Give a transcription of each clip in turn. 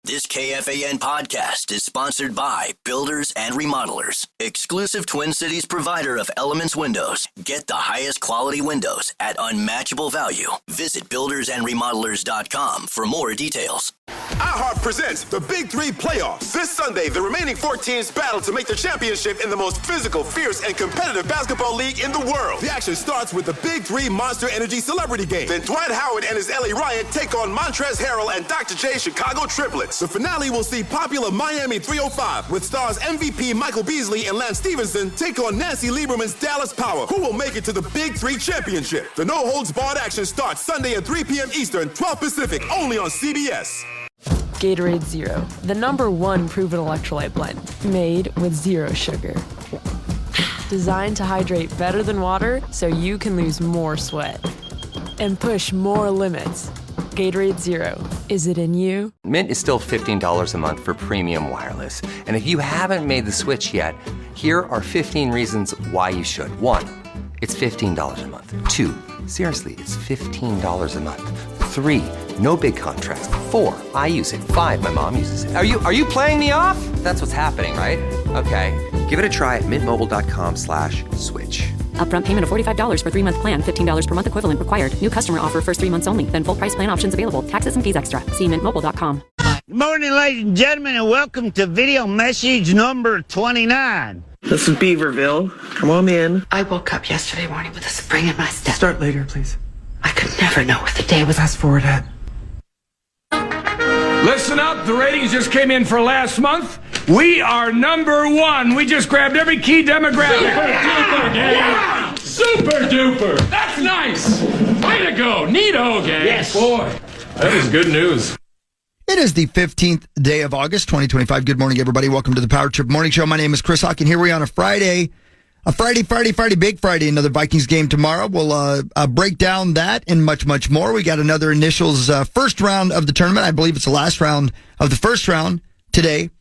This KFAN podcast is sponsored by Builders and Remodelers, exclusive Twin Cities provider of Elements Windows. Get the highest quality windows at unmatchable value. Visit buildersandremodelers.com for more details. iHeart presents the Big Three Playoffs. This Sunday, the remaining 4 teams battle to make the championship in the most physical, fierce, and competitive basketball league in the world. The action starts with the Big Three Monster Energy Celebrity Game. Then Dwight Howard and his LA Riot take on Montrezl Harrell and Dr. J Chicago Triplets. The finale will see popular Miami 305 with stars MVP Michael Beasley and Lance Stevenson take on Nancy Lieberman's Dallas Power. Who will make it to the Big Three Championship? The no-holds-barred action starts Sunday at 3 p.m. Eastern, 12 Pacific, only on CBS. Gatorade Zero, the #1 proven electrolyte blend, made with zero sugar. Designed to hydrate better than water so you can lose more sweat and push more limits. Gatorade Zero. Is it in you? Mint is still $15 a month for premium wireless. And if you haven't made the switch yet, here are 15 reasons why you should. 1, it's $15 a month. 2, seriously, it's $15 a month. 3, no big contracts. 4, I use it. 5, my mom uses it. Are you playing me off? That's what's happening, right? Okay, give it a try at mintmobile.com/switch. Upfront payment of $45 for 3-month plan. $15 per month equivalent required. New customer offer first 3 months only. Then full price plan options available. Taxes and fees extra. See mintmobile.com. Good morning, ladies and gentlemen, and welcome to video message number 29. This is Beaverville. Come on in. I woke up yesterday morning with a spring in my step. Start later, please. I could never know what the day was. Fast forward ahead. Listen up, the ratings just came in for last month. We are #1. We just grabbed every key demographic. Super duper. That's nice. Way to go. Neato, gang. Yes. Boy, that was good news. It is the 15th day of August, 2025. Good morning, everybody. Welcome to the Power Trip Morning Show. My name is Chris Hawk, and here we are on a Friday. Friday, big Friday. Another Vikings game tomorrow. We'll break down that and much, much more. We got another initials first round of the tournament. I believe it's the last round of the first round today,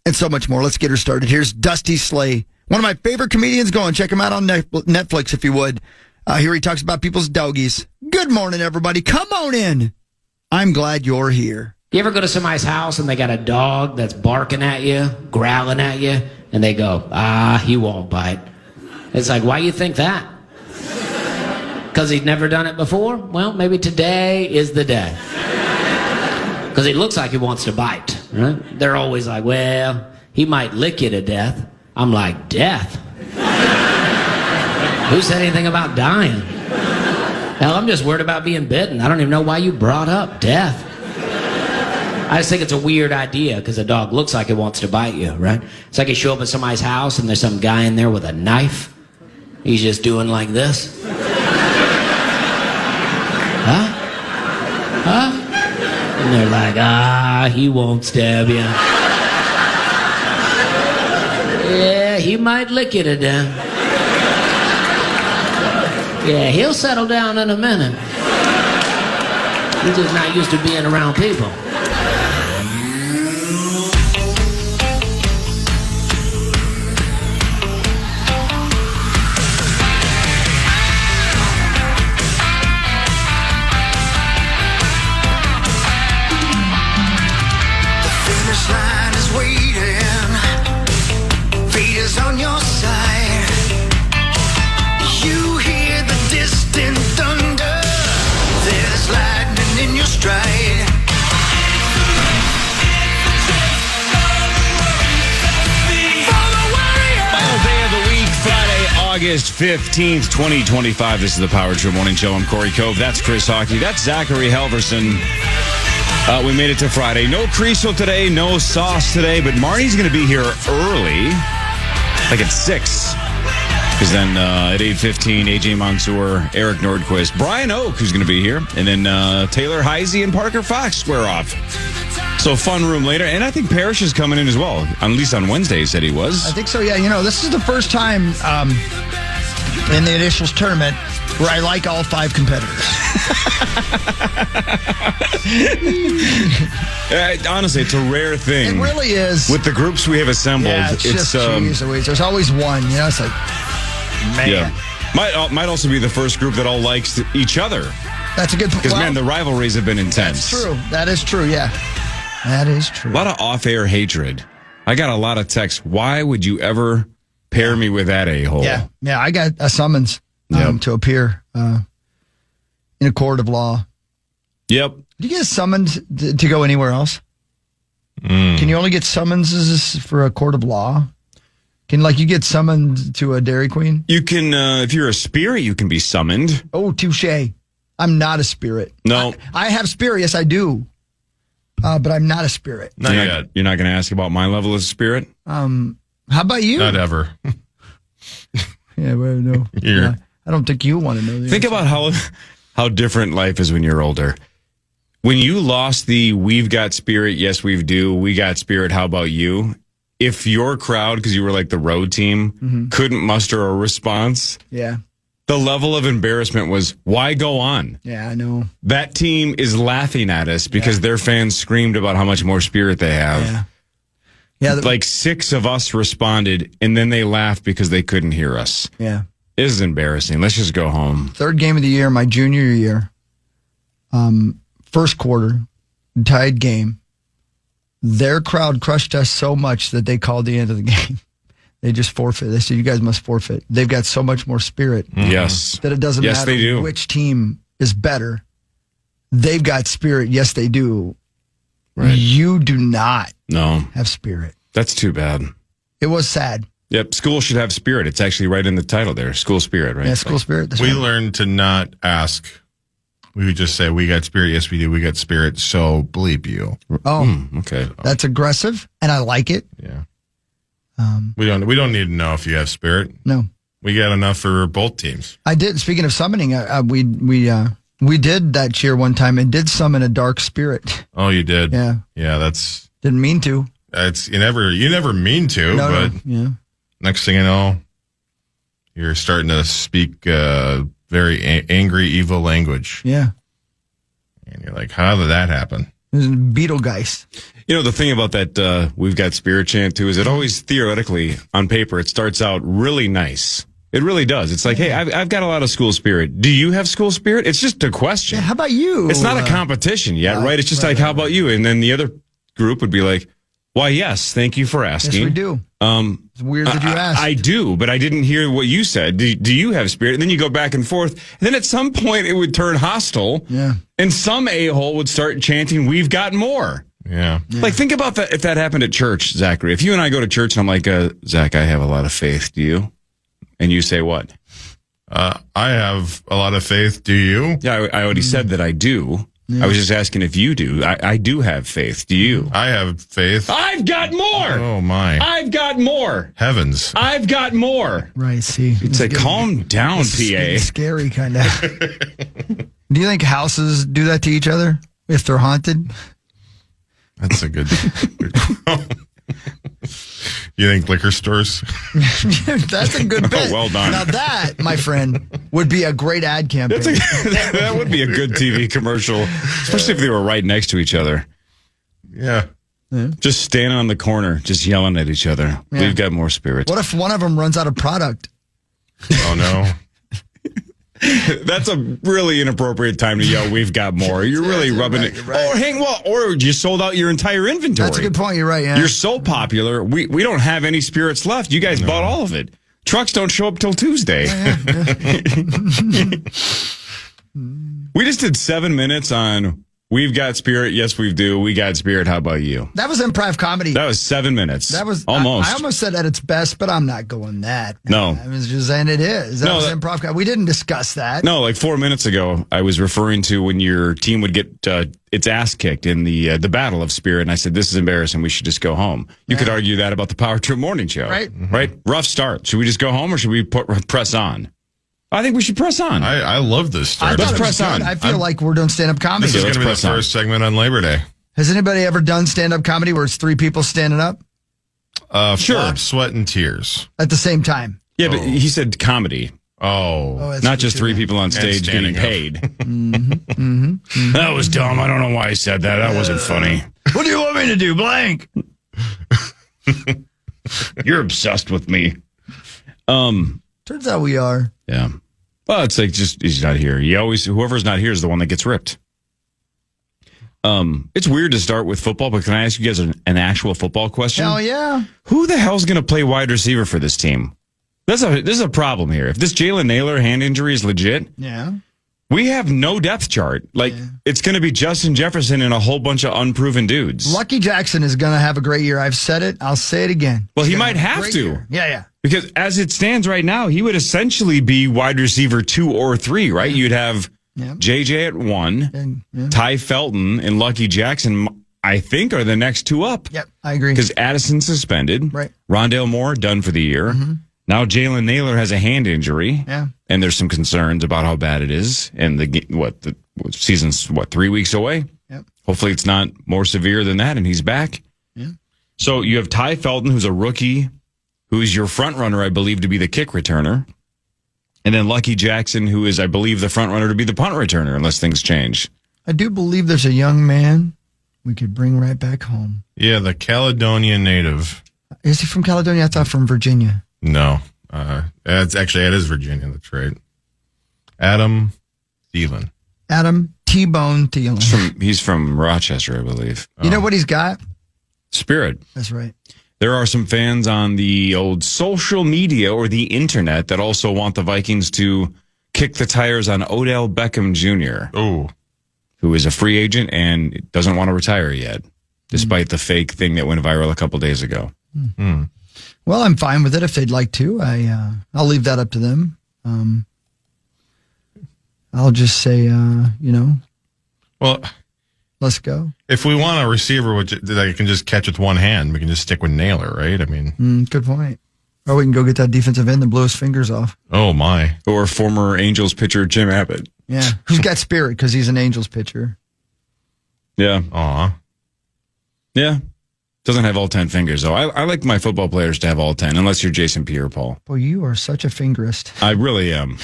and so much more. Let's get her started. Here's Dusty Slay, one of my favorite comedians. Go and check him out on Netflix if you would. Here he talks about people's doggies. Good morning, everybody. Come on in. I'm glad you're here. You ever go to somebody's house and they got a dog that's barking at you, growling at you, and they go, he won't bite. It's like, why you think that? Because he'd never done it before? Well, maybe today is the day. Because he looks like he wants to bite, right? They're always like, well, he might lick you to death. I'm like, death? Who said anything about dying? Hell, I'm just worried about being bitten. I don't even know why you brought up death. I just think it's a weird idea because a dog looks like it wants to bite you, right? It's like you show up at somebody's house and there's some guy in there with a knife. He's just doing like this. Huh? And they're like, he won't stab you. Yeah, he might lick you to death. Yeah, he'll settle down in a minute. He's just not used to being around people. August 15th, 2025. This is the Power Trip Morning Show. I'm Corey Cove. That's Chris Hockey. That's Zachary Helverson. We made it to Friday. No Creasel today, no Sauce today, but Marnie's going to be here early, like at 6. Because then at 8:15, AJ Mansour, Eric Nordquist, Brian Oak, who's going to be here, and then Taylor Heisey and Parker Fox square off. So fun room later, and I think Parrish is coming in as well. At least on Wednesday, he said he was. I think so, yeah. You know, this is the first time in the initials tournament where I like all 5 competitors. Honestly, it's a rare thing. It really is. With the groups we have assembled, yeah, it's just, geez Louise, there's always one. You know, it's like, man. Yeah. Might also be the first group that all likes each other. That's a good point. Because, man, the rivalries have been intense. That's true. That is true, yeah. That is true. A lot of off-air hatred. I got a lot of texts. Why would you ever pair me with that a-hole? Yeah, I got a summons to appear in a court of law. Yep. Do you get summoned to go anywhere else? Can you only get summonses for a court of law? Can you get summoned to a Dairy Queen? You can, if you're a spirit, you can be summoned. Oh, touche. I'm not a spirit. No. I have spirit. Yes, I do. But I'm not a spirit. Not yet. You're not going to ask about my level as a spirit? How about you? Not ever. Yeah, well, no. Yeah. I don't think you want to know. Think about how different life is when you're older. When you lost the "we've got spirit, yes we do, we got spirit, how about you?" If your crowd, because you were like the road team, couldn't muster a response, Yeah. the level of embarrassment was, why go on? Yeah, I know. That team is laughing at us because their fans screamed about how much more spirit they have. Yeah. Yeah. Like 6 of us responded, and then they laughed because they couldn't hear us. Yeah. This is embarrassing. Let's just go home. Third game of the year, my junior year. First quarter, tied game. Their crowd crushed us so much that they called the end of the game. They just forfeit. They said, you guys must forfeit. They've got so much more spirit. Yes. That it doesn't matter they do. which team is better. They've got spirit. Yes, they do. Right. You do not No. have spirit. That's too bad. It was sad. Yep, school should have spirit. It's actually right in the title there. School spirit, right? Yeah, school spirit. That's We right. learned to not ask. We would just say, we got spirit. Yes, we do. We got spirit. So bleep you. Oh, Okay. that's aggressive, and I like it. Yeah. We don't need to know if you have spirit. No. We got enough for both teams. I did. Speaking of summoning, we did that cheer one time and did summon a dark spirit. Oh, you did? Yeah. Yeah, that's Didn't mean to. you never mean to, but Yeah. next thing you know, you're starting to speak very angry, evil language. Yeah. And you're like, how did that happen? It was Beetlegeist. You know, the thing about that we've got spirit chant, too, is it always theoretically, on paper, it starts out really nice. It really does. It's like, hey, I've got a lot of school spirit. Do you have school spirit? It's just a question. Yeah, how about you? It's not a competition yet, right? It's just how about you? And then the other group would be like, why, yes, thank you for asking. Yes, we do. It's weird that you asked. I do, but I didn't hear what you said. Do you have spirit? And then you go back and forth. And then at some point it would turn hostile. Yeah. And some a-hole would start chanting, we've got more. Yeah. Like, think about that if that happened at church, Zachary. If you and I go to church and I'm like, Zach, I have a lot of faith. Do you? And you say what? I have a lot of faith. Do you? Yeah, I already said that I do. I was just asking if you do. I do have faith. Do you? I have faith. I've got more. Oh, my. I've got more. Heavens. I've got more. Right, see. It's like, calm down, It's PA. scary, kind of. Do you think houses do that to each other if they're haunted? That's a good. You think liquor stores? That's a good bet. well done. Now that, my friend, would be a great ad campaign. That would be a good TV commercial, especially if they were right next to each other. Yeah. Just standing on the corner, just yelling at each other. Yeah. We've got more spirit. What if one of them runs out of product? Oh, no. That's a really inappropriate time to yell, we've got more. You're really rubbing it. right. Or you sold out your entire inventory. That's a good point. You're right, yeah. You're so popular, we don't have any spirits left. You guys bought all of it. Trucks don't show up till Tuesday. We just did 7 minutes on we've got spirit. Yes, we do. We got spirit. How about you? That was improv comedy. That was 7 minutes. That was almost. I almost said at its best, but I'm not going that. No. I was just saying it is. That was improv comedy. We didn't discuss that. No, like 4 minutes ago, I was referring to when your team would get its ass kicked in the battle of spirit, and I said, this is embarrassing. We should just go home. You could argue that about the Power Trip Morning Show. Right. Right? Rough start. Should we just go home, or should we press on? I think we should press on. I love this start. Let's press on. I feel like we're doing stand-up comedy. This is going to be the first segment on Labor Day. Has anybody ever done stand-up comedy where it's 3 people standing up? Sure. Blood, sweat, and tears. At the same time? Yeah, but he said comedy. Oh. that's Not just true, 3 people on stage getting paid. That was dumb. I don't know why I said that. That wasn't funny. What do you want me to do, blank? You're obsessed with me. Turns out we are. Yeah. Well, it's like just he's not here. Whoever's not here is the one that gets ripped. It's weird to start with football, but can I ask you guys an actual football question? Hell yeah. Who the hell's going to play wide receiver for this team? This is a problem here. If this Jalen Naylor hand injury is legit, Yeah. we have no depth chart. It's going to be Justin Jefferson and a whole bunch of unproven dudes. Lucky Jackson is going to have a great year. I've said it. I'll say it again. Well, he He's might gonna have a great to. year. Yeah. Because as it stands right now, he would essentially be wide receiver 2 or 3, right? You'd have JJ at 1, Ty Felton and Lucky Jackson, I think, are the next 2 up. Yep, I agree. Because Addison's suspended. Right. Rondale Moore done for the year. Now Jalen Naylor has a hand injury. Yeah. And there's some concerns about how bad it is. And the season's 3 weeks away? Yep. Hopefully it's not more severe than that and he's back. Yeah. So you have Ty Felton, who's a rookie, who's your front runner, I believe, to be the kick returner. And then Lucky Jackson, who is, I believe, the front runner to be the punt returner, unless things change. I do believe there's a young man we could bring right back home. Yeah, the Caledonian native. Is he from Caledonia? I thought from Virginia. No. It is Virginia. That's right. Adam Thielen. Adam T-Bone Thielen. He's from Rochester, I believe. You know what he's got? Spirit. That's right. There are some fans on the old social media or the internet that also want the Vikings to kick the tires on Odell Beckham Jr., who is a free agent and doesn't want to retire yet, despite the fake thing that went viral a couple days ago. Well, I'm fine with it if they'd like to. I'll leave that up to them. I'll just say, well, let's go. If we want a receiver that can just catch with one hand, we can just stick with Naylor, right? I mean, good point. Or we can go get that defensive end that blew his fingers off. Oh my! Or former Angels pitcher Jim Abbott. Yeah, who's got spirit because he's an Angels pitcher. Yeah. Aw. Yeah. Doesn't have all 10 fingers, though. I like my football players to have all 10, unless you're Jason Pierre-Paul. Boy, you are such a fingerist. I really am.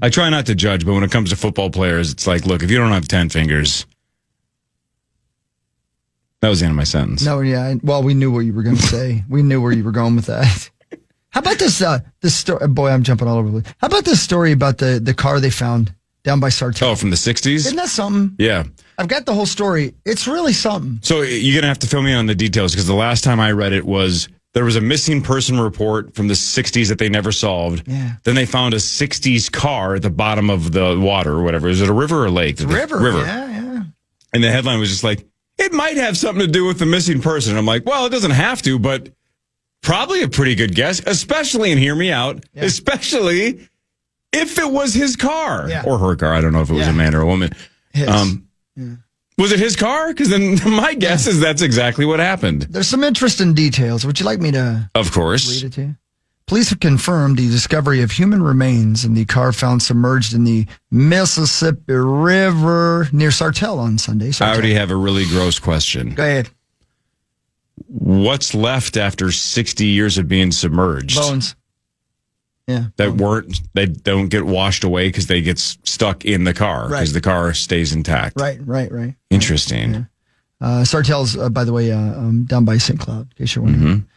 I try not to judge, but when it comes to football players, it's like, look, if you don't have 10 fingers... That was the end of my sentence. No, yeah. Well, we knew what you were going to say. We knew where you were going with that. How about this story? Boy, I'm jumping all over the place. How about this story about the car they found down by Sartell? Oh, from the 60s? Isn't that something? Yeah. I've got the whole story. It's really something. So you're going to have to fill me in on the details because the last time I read it was there was a missing person report from the 60s that they never solved. Yeah. Then they found a 60s car at the bottom of the water or whatever. Is it a river or a lake? River. River. Yeah. And the headline was just like, it might have something to do with the missing person. And I'm like, well, it doesn't have to, but probably a pretty good guess, especially, and hear me out, especially if it was his car or her car. I don't know if it was a man or a woman. Was it his car? Because then my guess is that's exactly what happened. There's some interesting details. Would you like me to Of course. read it to you? Police have confirmed the discovery of human remains in the car found submerged in the Mississippi River near Sartell on Sunday. I already have a really gross question. Go ahead. What's left after 60 years of being submerged? Bones. Yeah. They don't get washed away because they get stuck in the car because the car stays intact. Right. Interesting. Sartell's, by the way, down by St. Cloud, in case you're wondering.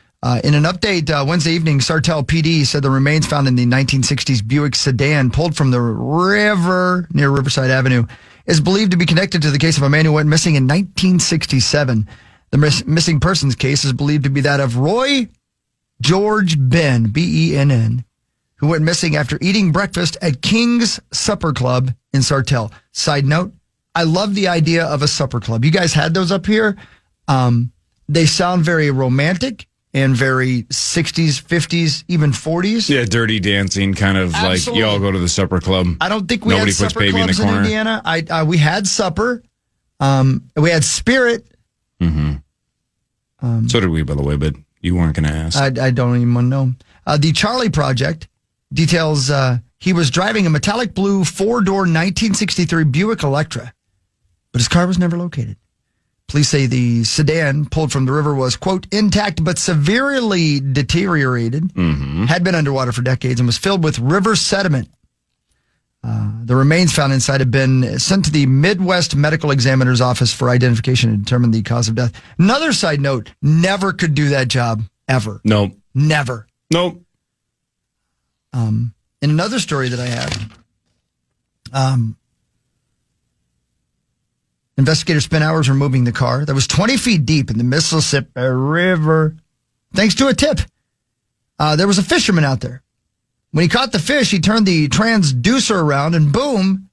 In an update Wednesday evening, Sartell PD said the remains found in the 1960s Buick sedan pulled from the river near Riverside Avenue is believed to be connected to the case of a man who went missing in 1967. The missing persons case is believed to be that of Roy George Benn, B-E-N-N, who went missing after eating breakfast at King's Supper Club in Sartell. Side note, I love the idea of a supper club. You guys had those up here. They sound very romantic and very 60s, 50s, even 40s. Yeah, dirty dancing, kind of like you all go to the supper club. I don't think we Nobody had puts supper baby clubs in the corner. Indiana. We had supper. We had Spirit. So did we, by the way, but you weren't going to ask. I don't even want to know. The Charlie Project details he was driving a metallic blue four-door 1963 Buick Electra, but his car was never located. Police say the sedan pulled from the river was, quote, intact but severely deteriorated, had been underwater for decades, and was filled with river sediment. The remains found inside have been sent to the Midwest Medical Examiner's Office for identification and determine the cause of death. Another side note, never could do that job, ever. Nope. Never. Nope. In another story that I have, Investigators spent hours removing the car that was 20 feet deep in the Mississippi River. Thanks to a tip. There was a fisherman out there. When he caught the fish, he turned the transducer around and boom,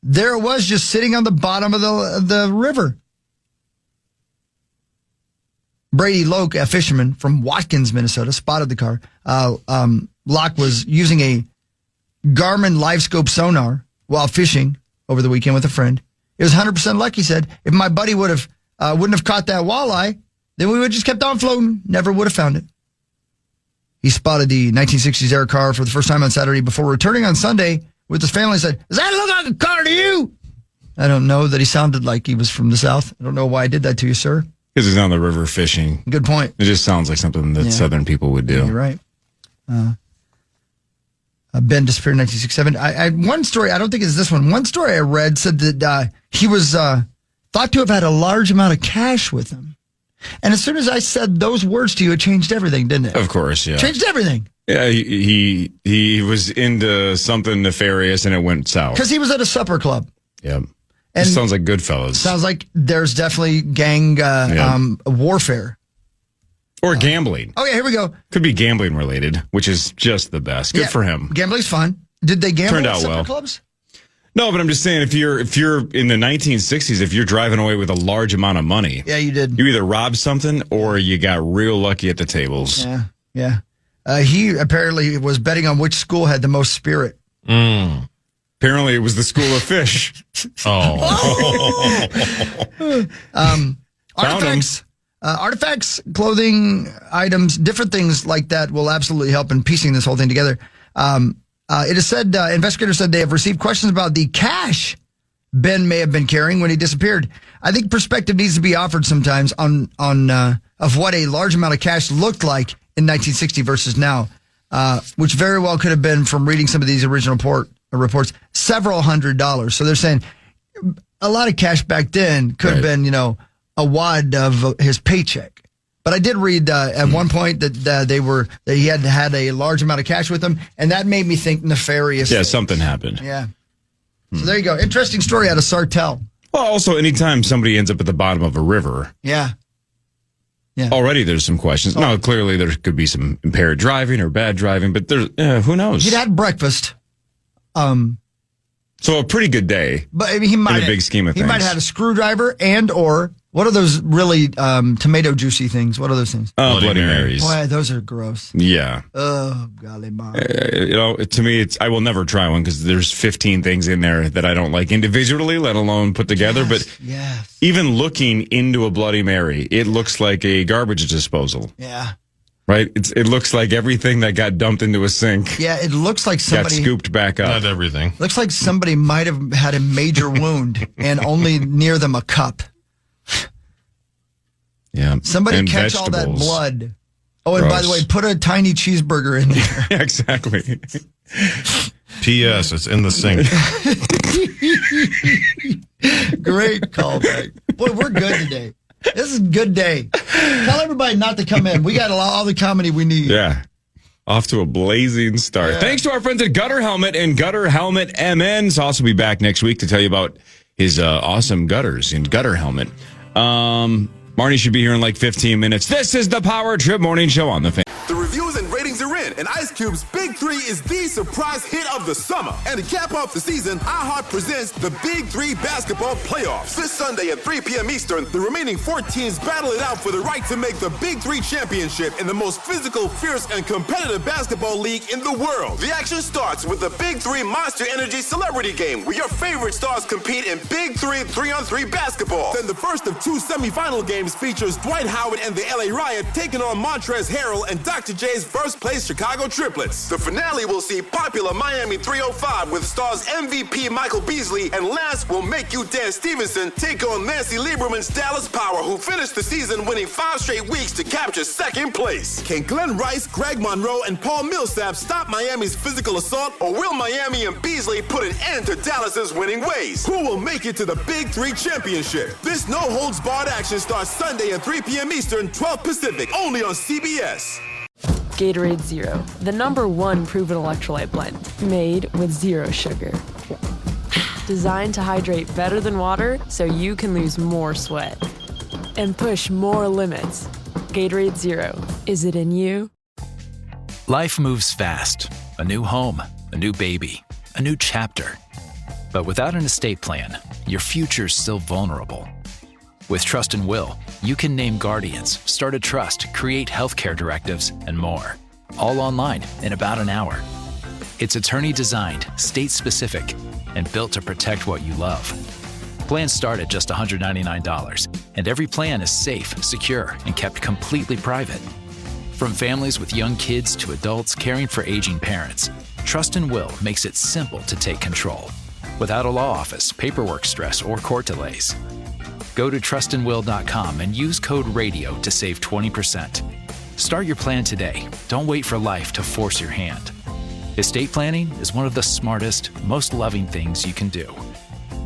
there it was just sitting on the bottom of the river. Brady Loke, a fisherman from Watkins, Minnesota, spotted the car. Locke was using a Garmin LiveScope sonar while fishing over the weekend with a friend. It was 100% luck, he said. If my buddy wouldn't have caught that walleye, then we would have just kept on floating. Never would have found it. He spotted the 1960s era car for the first time on Saturday before returning on Sunday with his family and said, "Does that look like a car to you?" I don't know that he sounded like he was from the South. I don't know why I did that to you, sir. Because he's on the river fishing. Good point. It just sounds like something that Southern people would do. You're right. Ben disappeared in 1967. I one story, I don't think it's this one. One story I read said that he was thought to have had a large amount of cash with him. And as soon as I said those words to you, it changed everything, didn't it? Of course, yeah. Changed everything. Yeah, he was into something nefarious and it went south. Because he was at a supper club. Yep. And it sounds like Goodfellas. Sounds like there's definitely gang warfare. Or gambling. Oh, yeah, here we go. Could be gambling related, which is just the best. Good for him. Gambling's fun. Did they gamble Turned at out supper well. clubs? No, but I'm just saying, if you're in the 1960s, if you're driving away with a large amount of money, yeah, you did. You either robbed something or you got real lucky at the tables. Yeah. He apparently was betting on which school had the most spirit. Apparently, it was the School of Fish. Artifacts, clothing items, different things like that will absolutely help in piecing this whole thing together. It is said, investigators said they have received questions about the cash Ben may have been carrying when he disappeared. I think perspective needs to be offered sometimes on of what a large amount of cash looked like in 1960 versus now, which very well could have been, from reading some of these original reports, several $100s. So they're saying a lot of cash back then could have been, a wad of his paycheck. But I did read at one point that he had a large amount of cash with him, and that made me think nefarious. Yeah, something happened. Yeah. So there you go. Interesting story out of Sartell. Well, also, anytime somebody ends up at the bottom of a river, already there's some questions. Now, clearly there could be some impaired driving or bad driving, but there's who knows? He'd had breakfast. So a pretty good day. But he might in a big scheme of things. He might have had a screwdriver or what are those really tomato juicy things? What are those things? Bloody Marys. Boy, those are gross. Yeah. Oh, golly, mom. To me, I will never try one because there's 15 things in there that I don't like individually, let alone put together. But even looking into a Bloody Mary, it looks like a garbage disposal. Yeah. Right? It looks like everything that got dumped into a sink. Yeah, it looks like somebody got scooped back up. Not everything. Looks like somebody might have had a major wound and only near them a cup. Yeah. Somebody and catch vegetables. all that blood. Oh, and by the way, put a tiny cheeseburger in there. Yeah, exactly. P.S. It's in the sink. Great callback. Boy, we're good today. This is a good day. Tell everybody not to come in. We got all the comedy we need. Yeah. Off to a blazing start. Yeah. Thanks to our friends at Gutter Helmet and Gutter Helmet MNs. Also be back next week to tell you about his awesome gutters in Gutter Helmet. Marnie should be here in like 15 minutes. This is the Power Trip Morning Show on the Fan. The reviews and ratings are in, and Ice Cube's Big 3 is the surprise hit of the summer. And to cap off the season, iHeart presents the Big 3 Basketball Playoffs. This Sunday at 3 p.m. Eastern, the remaining 4 teams battle it out for the right to make the Big 3 championship in the most physical, fierce, and competitive basketball league in the world. The action starts with the Big 3 Monster Energy Celebrity Game, where your favorite stars compete in Big 3 3-on-3 basketball. Then the first of 2 semifinal games features Dwight Howard and the LA Riot taking on Montrezl Harrell and Dr. J's first-place Chicago triplets. The finale will see popular Miami 305 with stars MVP Michael Beasley, and last will Make You Dance Stevenson take on Nancy Lieberman's Dallas Power, who finished the season winning 5 straight weeks to capture second place. Can Glenn Rice, Greg Monroe, and Paul Millsap stop Miami's physical assault, or will Miami and Beasley put an end to Dallas's winning ways? Who will make it to the Big 3 championship? This no-holds-barred action starts Sunday at 3 p.m. Eastern, 12 Pacific, only on CBS. Gatorade Zero, the #1 proven electrolyte blend, made with zero sugar. designed to hydrate better than water so you can lose more sweat. And push more limits. Gatorade Zero. Is it in you? Life moves fast. A new home, a new baby, a new chapter. But without an estate plan, your future's still vulnerable. With Trust and Will, you can name guardians, start a trust, create healthcare directives, and more. All online in about an hour. It's attorney-designed, state-specific, and built to protect what you love. Plans start at just $199, and every plan is safe, secure, and kept completely private. From families with young kids to adults caring for aging parents, Trust and Will makes it simple to take control, without a law office, paperwork stress, or court delays. Go to trustandwill.com and use code RADIO to save 20%. Start your plan today. Don't wait for life to force your hand. Estate planning is one of the smartest, most loving things you can do.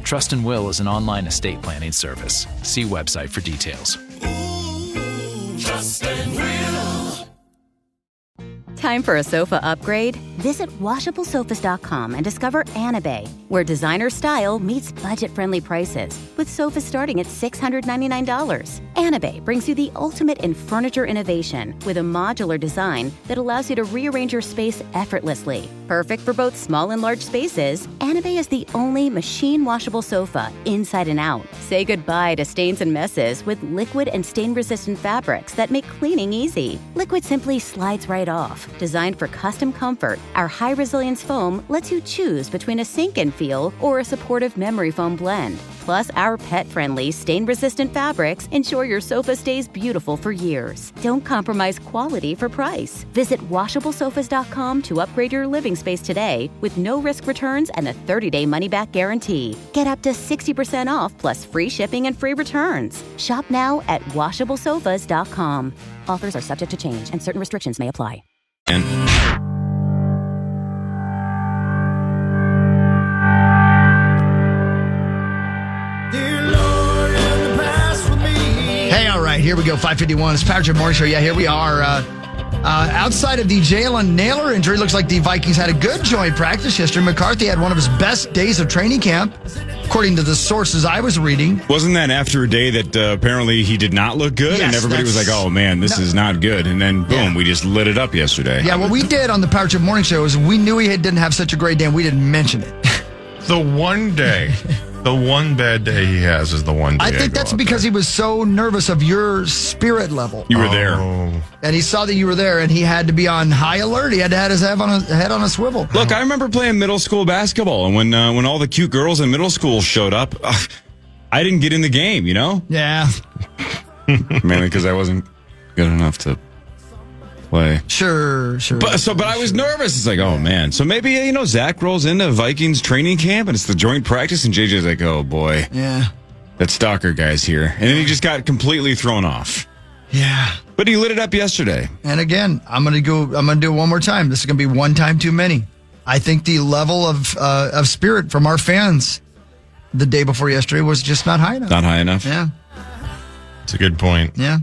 Trust and Will is an online estate planning service. See website for details. Trust and Will. Time for a sofa upgrade? Visit WashableSofas.com and discover Anabay, where designer style meets budget-friendly prices, with sofas starting at $699. Anabay brings you the ultimate in furniture innovation with a modular design that allows you to rearrange your space effortlessly. Perfect for both small and large spaces, Anabay is the only machine-washable sofa inside and out. Say goodbye to stains and messes with liquid and stain-resistant fabrics that make cleaning easy. Liquid simply slides right off. Designed for custom comfort, our high-resilience foam lets you choose between a sink-in feel or a supportive memory foam blend. Plus, our pet-friendly, stain-resistant fabrics ensure your sofa stays beautiful for years. Don't compromise quality for price. Visit WashableSofas.com to upgrade your living space today with no-risk returns and a 30-day money-back guarantee. Get up to 60% off plus free shipping and free returns. Shop now at WashableSofas.com. Offers are subject to change and certain restrictions may apply. Hey, all right, here we go. 5:51. It's Power Trip Morning Show. Yeah, here we are. Outside of the Jalen Naylor injury, looks like the Vikings had a good joint practice yesterday. McCarthy had one of his best days of training camp, according to the sources I was reading. Wasn't that after a day that apparently he did not look good? Yes, and everybody was like, oh, man, this is not good. And then, boom, we just lit it up yesterday. Yeah, what we did on the Power Trip Morning Show is we knew he didn't have such a great day, and we didn't mention it. The one day, the one bad day he has is the one day I think that's because he was so nervous of your spirit level. You were there. And he saw that you were there, and he had to be on high alert. He had to have his head on a swivel. Look, I remember playing middle school basketball, and when all the cute girls in middle school showed up, I didn't get in the game, you know? Yeah. Mainly because I wasn't good enough to play. Sure. But I was nervous. It's like, oh, man. So maybe, Zach rolls into Vikings training camp, and it's the joint practice, and JJ's like, oh, boy. Yeah. That stalker guy's here. And then he just got completely thrown off. Yeah. But he lit it up yesterday. And again, I'm gonna do it one more time. This is gonna be one time too many. I think the level of spirit from our fans the day before yesterday was just not high enough. Not high enough. Yeah. It's a good point. Yeah.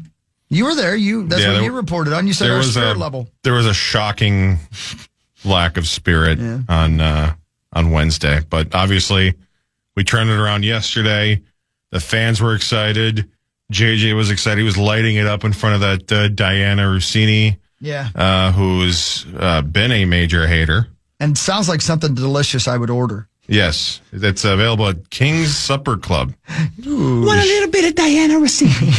You were there. That's what you reported on. You said our spirit level. There was a shocking lack of spirit on Wednesday, but obviously we turned it around yesterday. The fans were excited. JJ was excited. He was lighting it up in front of that Diana Rossini, who's been a major hater. And sounds like something delicious I would order. Yes, it's available at King's Supper Club. Ooh. Want a little bit of Diana Rossini?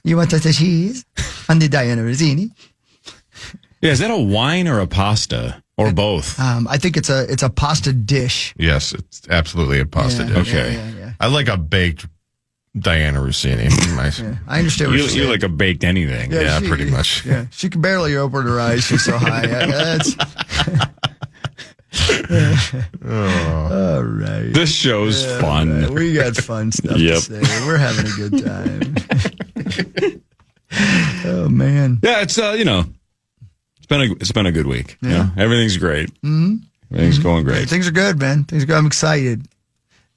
You want the cheese on the Diana Rossini? Yeah, is that a wine or a pasta or both? I think it's a pasta dish. Yes, it's absolutely a pasta dish. Okay. Yeah. I like a baked Diana Rossini. I understand what you're saying. You like a baked anything. Yeah, pretty much. Yeah, she can barely open her eyes. She's so high. All right. This show's fun. Right. We got fun stuff to say. We're having a good time. Oh man. Yeah, it's it's been a good week. Yeah, everything's great. Mm-hmm. Everything's going great. Yeah, things are good, man. Things are good. I'm excited.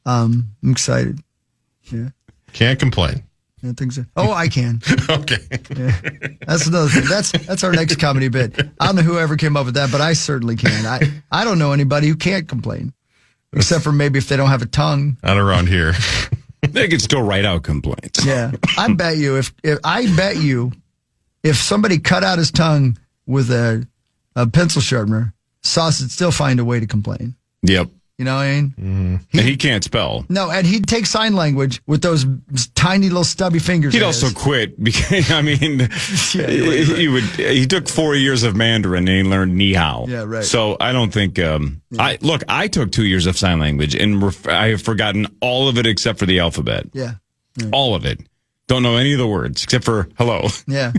I'm excited. Yeah. Can't complain. Yeah, things are. Oh, I can. Okay. Yeah. That's another thing. That's our next comedy bit. I don't know whoever came up with that, but I certainly can. I don't know anybody who can't complain. Except for maybe if they don't have a tongue. Not around here. They can still write out complaints. Yeah. I bet you if somebody cut out his tongue with a pencil sharpener, Sauce would still find a way to complain. Yep. You know what I mean? Mm-hmm. And he can't spell. No, and he'd take sign language with those tiny little stubby fingers. He'd also quit because, I mean, he took 4 years of Mandarin and he learned ni hao. Yeah, right. So I don't think, I took 2 years of sign language and I have forgotten all of it except for the alphabet. Yeah. All of it. Don't know any of the words except for hello. Yeah.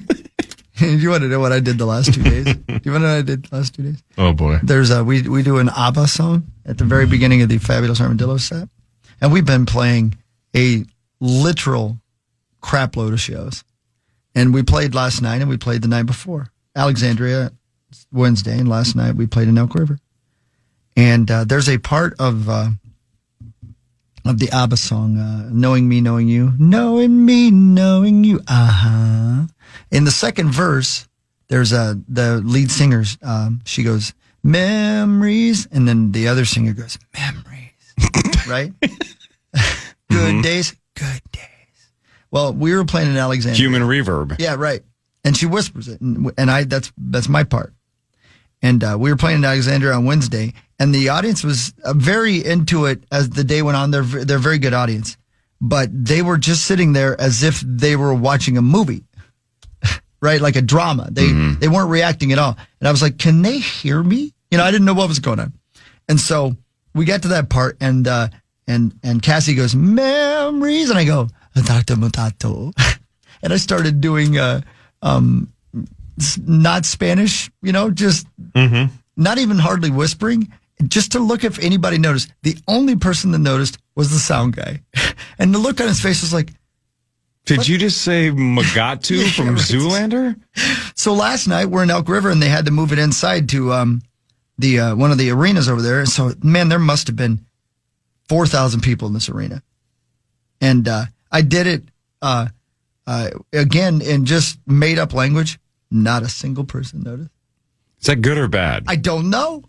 You want to know what I did the last 2 days? Do you want to know what I did the last 2 days? Oh, boy. There's we do an ABBA song at the very beginning of the Fabulous Armadillo set. And we've been playing a literal crap load of shows. And we played last night and we played the night before. Alexandria, Wednesday, and last night we played in Elk River. And there's a part of the ABBA song, Knowing Me, Knowing You. Knowing me, knowing you, uh-huh. In the second verse, there's the lead singer, she goes, memories, and then the other singer goes, memories, right? Good days, good days. Well, we were playing in Alexandria. Human reverb. Yeah, right. And she whispers it, and that's my part. And we were playing in Alexandria on Wednesday, and the audience was very into it as the day went on. They're a very good audience, but they were just sitting there as if they were watching a movie. Right, like a drama. They weren't reacting at all. And I was like, can they hear me? You know, I didn't know what was going on. And so we got to that part and Cassie goes, memories. And I go, Dr. Mutato. And I started doing not Spanish, you know, just not even hardly whispering, just to look if anybody noticed. The only person that noticed was the sound guy. And the look on his face was like, did you just say Magatu from Zoolander? So last night we're in Elk River and they had to move it inside to the one of the arenas over there. And so, man, there must have been 4,000 people in this arena. And I did it again in just made up language. Not a single person noticed. Is that good or bad? I don't know.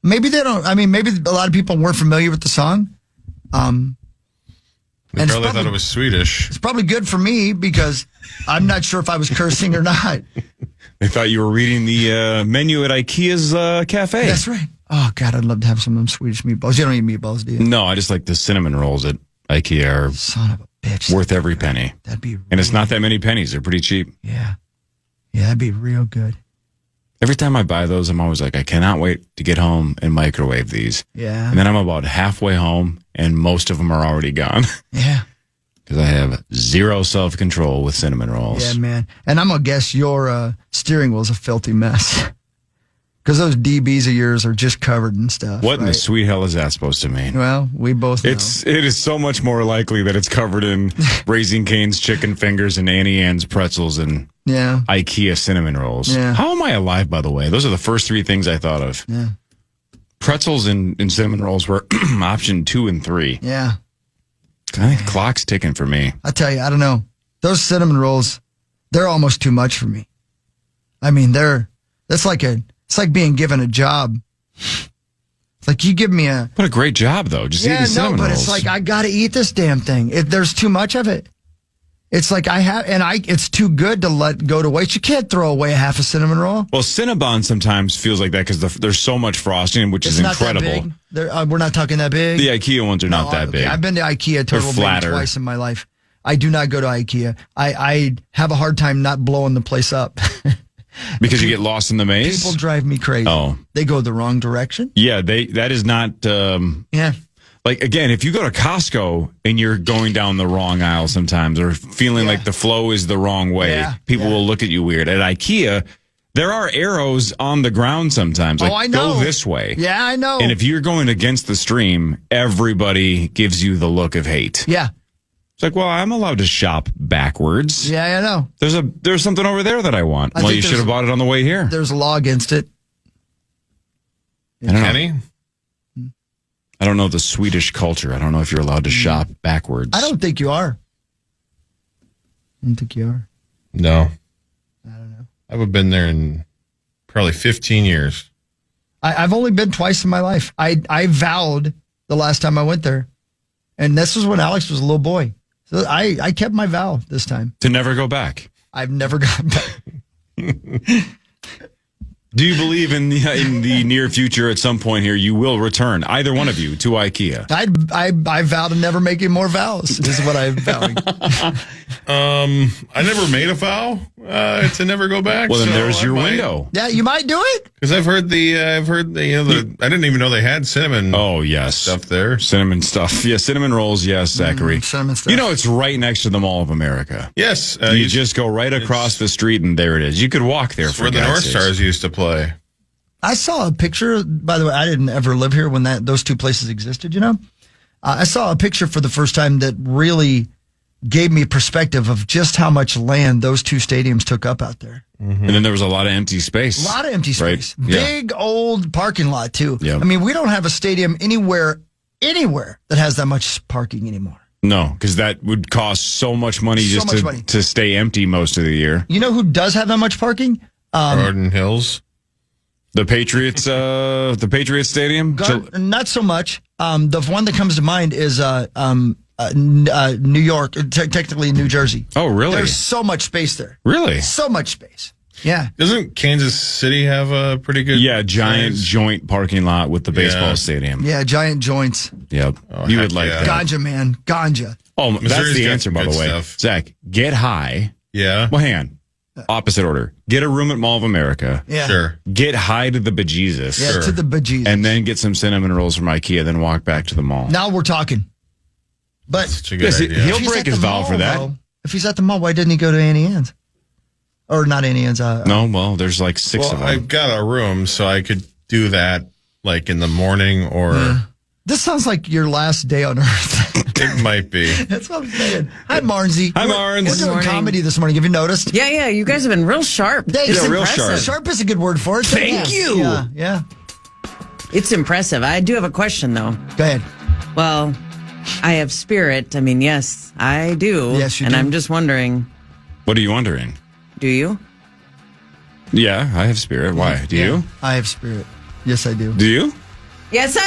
Maybe they don't. I mean, maybe a lot of people weren't familiar with the song. They probably thought it was Swedish. It's probably good for me because I'm not sure if I was cursing or not. They thought you were reading the menu at IKEA's cafe. That's right. Oh, God, I'd love to have some of them Swedish meatballs. You don't eat meatballs, do you? No, I just like the cinnamon rolls at IKEA are son of a bitch. Worth every penny. That'd be and it's not that many pennies. They're pretty cheap. Yeah. Yeah, that'd be real good. Every time I buy those, I'm always like, I cannot wait to get home and microwave these. Yeah. And then I'm about halfway home, and most of them are already gone. Yeah. Because I have zero self-control with cinnamon rolls. Yeah, man. And I'm going to guess your steering wheel's a filthy mess. Because those DBs of yours are just covered in stuff. What in the sweet hell is that supposed to mean? Well, we both know. It is so much more likely that it's covered in Raising Cane's chicken fingers and Annie Ann's pretzels and IKEA cinnamon rolls. Yeah. How am I alive, by the way? Those are the first three things I thought of. Yeah. Pretzels and cinnamon rolls were option 2 and 3. Yeah. I think the clock's ticking for me. I tell you, I don't know. Those cinnamon rolls, they're almost too much for me. I mean, it's like being given a job. It's like you give me What a great job, though. Just eat the cinnamon rolls. It's like I got to eat this damn thing. There's too much of it. It's like it's too good to let go to waste. You can't throw away half a cinnamon roll. Well, Cinnabon sometimes feels like that because there's so much frosting, which is incredible. We're not talking that big. The IKEA ones are not that big. I've been to IKEA total maybe twice in my life. I do not go to IKEA. I have a hard time not blowing the place up. Because you get lost in the maze? People drive me crazy. Oh. They go the wrong direction? Yeah, that is not... yeah. Like, again, if you go to Costco and you're going down the wrong aisle sometimes or feeling like the flow is the wrong way, people will look at you weird. At IKEA, there are arrows on the ground sometimes. Like, I know. go this way. Yeah, I know. And if you're going against the stream, everybody gives you the look of hate. Yeah. It's like, well, I'm allowed to shop backwards. Yeah, I know. There's something over there that I want. Well, you should have bought it on the way here. There's a law against it. I don't know. Kenny? I don't know the Swedish culture. I don't know if you're allowed to shop backwards. I don't think you are. I don't think you are. No. I don't know. I haven't been there in probably 15 years. I've only been twice in my life. I vowed the last time I went there. And this was when Alex was a little boy. So I kept my vow this time. To never go back. I've never gone back. Do you believe in the near future at some point here you will return, either one of you, to IKEA? I vow to never make any more vows. This is what I'm vowing. I never made a vow to never go back. Well, then so there's your might. window. Yeah, you might do it. Because I've heard the I didn't even know they had cinnamon. Oh, yes. Stuff there. Cinnamon stuff. Yeah, cinnamon rolls. Yes, Zachary. Cinnamon stuff. You know, it's right next to the Mall of America. Yes. You just go right across the street and there it is. You could walk there for where the North Stars used to play. I saw a picture. By the way, I didn't ever live here when those two places existed, you know? I saw a picture for the first time that really gave me perspective of just how much land those two stadiums took up out there. Mm-hmm. And then there was a lot of empty space. A lot of empty space. Right? Big old parking lot, too. Yeah. I mean, we don't have a stadium anywhere that has that much parking anymore. No, because that would cost so much money to stay empty most of the year. You know who does have that much parking? Garden Hills. The Patriots Stadium? Not so much. The one that comes to mind is New York, technically New Jersey. Oh, really? There's so much space there. Really? So much space. Yeah. Doesn't Kansas City have a pretty good... Yeah, giant joint parking lot with the baseball stadium. Yeah, giant joints. Yep. You would like that. Ganja, man. Ganja. Oh, that's the answer, by the way. Stuff. Zach, get high. Yeah. Well, hang on. Opposite order. Get a room at Mall of America. Yeah. Sure. Get high to the bejesus. Yeah, to the bejesus. And then get some cinnamon rolls from IKEA, then walk back to the mall. Now we're talking. But that's such a good idea. He'll break his vow for that. Though, if he's at the mall, why didn't he go to Annie Ann's? Or not Annie Ann's. No, well, there's like 6 of them. I've got a room, so I could do that like in the morning or... Yeah. This sounds like your last day on Earth. It might be. That's what I'm saying. Hi, Marnsy. Hi, Marns. We're doing comedy this morning. Have you noticed? Yeah. You guys have been real sharp. It's real sharp. Sharp is a good word for it. Thank you. Yeah. It's impressive. I do have a question, though. Go ahead. Well, I have spirit. I mean, yes, I do. Yes, you and do. I'm just wondering. What are you wondering? Do you? Yeah, I have spirit. Why? Do you? I have spirit. Yes, I do. Do you? Yes,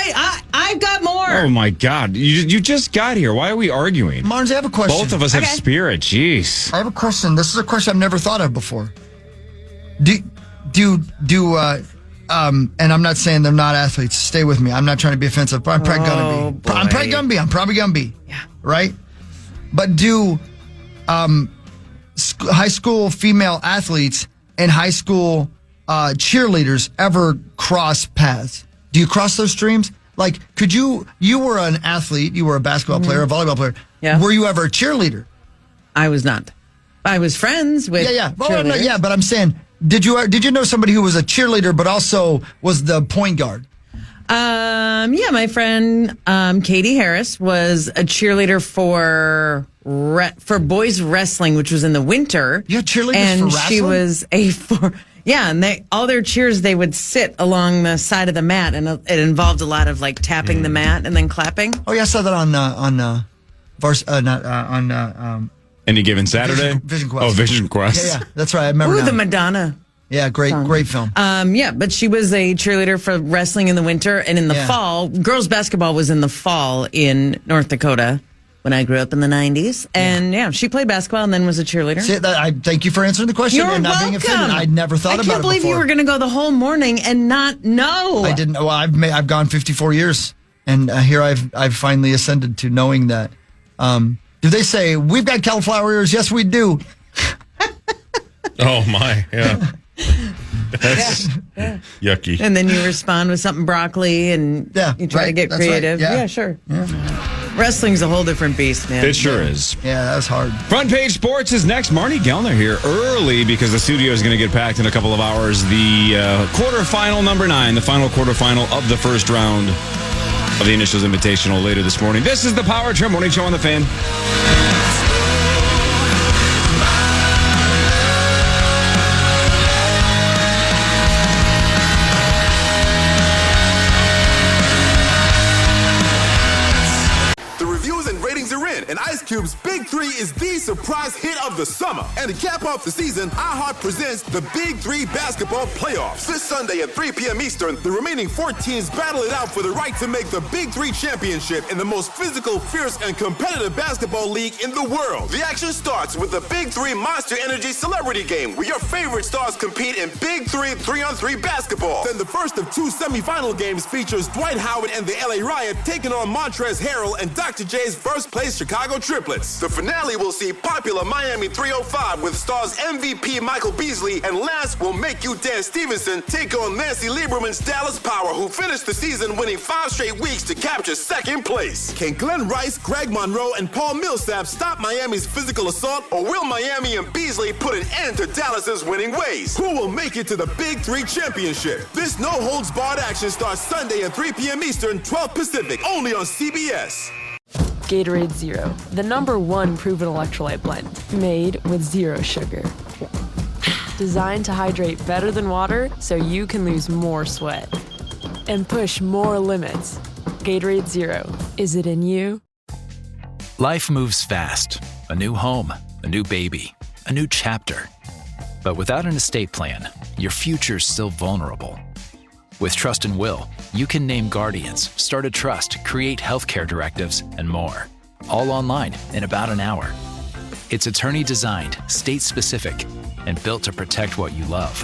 I've got more. Oh, my God. You just got here. Why are we arguing? Marns, I have a question. Both of us have spirit. Jeez. I have a question. This is a question I've never thought of before. And I'm not saying they're not athletes. Stay with me. I'm not trying to be offensive, but I'm probably gonna be. I'm probably gonna be. Yeah. Right? But do high school female athletes and high school cheerleaders ever cross paths? Do you cross those streams? Like, could you were an athlete, you were a basketball player, a volleyball player. Yeah. Were you ever a cheerleader? I was not. I was friends with cheerleaders. But I'm saying, did you know somebody who was a cheerleader but also was the point guard? My friend Katie Harris was a cheerleader for boys wrestling, which was in the winter. You had cheerleaders and for wrestling? She was and all their cheers, they would sit along the side of the mat, and it involved a lot of like tapping the mat and then clapping. Oh yeah, I saw that on Any Given Saturday? Vision Quest. Oh, Vision Quest. Yeah, that's right. I remember. Ooh, the Madonna. Yeah, great film. But she was a cheerleader for wrestling in the winter, and in the fall, girls basketball was in the fall in North Dakota when I grew up in the 90s. And she played basketball and then was a cheerleader. See, I thank you for answering the question You're and not welcome. being offended. I'd never thought about it. I can't believe you were going to go the whole morning and not know. I didn't. Well, I've gone 54 years, and here I've finally ascended to knowing that. Do they say we've got cauliflower ears? Yes, we do. Oh my, yeah. That's yucky. And then you respond with something broccoli, and you try to get creative. Right. Yeah, sure. Yeah. Wrestling's a whole different beast, man. It sure is. Yeah, that was hard. Front Page Sports is next. Marnie Gellner here early because the studio is going to get packed in a couple of hours. The quarterfinal number 9, the final quarterfinal of the first round of the Initials Invitational later this morning. This is the Power Trip Morning Show on the Fan. And Ice Cube's Big 3 is the surprise hit of the summer. And to cap off the season, iHeart presents the Big Three Basketball Playoffs. This Sunday at 3 p.m. Eastern, the remaining 4 teams battle it out for the right to make the Big Three championship in the most physical, fierce, and competitive basketball league in the world. The action starts with the Big Three Monster Energy Celebrity Game, where your favorite stars compete in Big Three 3-on-3 basketball. Then the first of 2 semifinal games features Dwight Howard and the LA Riot taking on Montrezl Harrell and Dr. J's first-place Chicago Triplets. The finale will see popular Miami 305 with stars MVP Michael Beasley, and last will make you Dan Stevenson take on Nancy Lieberman's Dallas Power, who finished the season winning 5 straight weeks to capture second place. Can Glenn Rice, Greg Monroe, and Paul Millsap stop Miami's physical assault, or will Miami and Beasley put an end to Dallas's winning ways? Who will make it to the Big Three Championship? This no-holds-barred action starts Sunday at 3 p.m. Eastern, 12 Pacific, only on CBS. Gatorade Zero, the #1 proven electrolyte blend, made with zero sugar. Designed to hydrate better than water so you can lose more sweat and push more limits. Gatorade Zero, is it in you? Life moves fast. A new home, a new baby, a new chapter. But without an estate plan, your future's still vulnerable. With Trust and Will, you can name guardians, start a trust, create healthcare directives, and more. All online in about an hour. It's attorney-designed, state-specific, and built to protect what you love.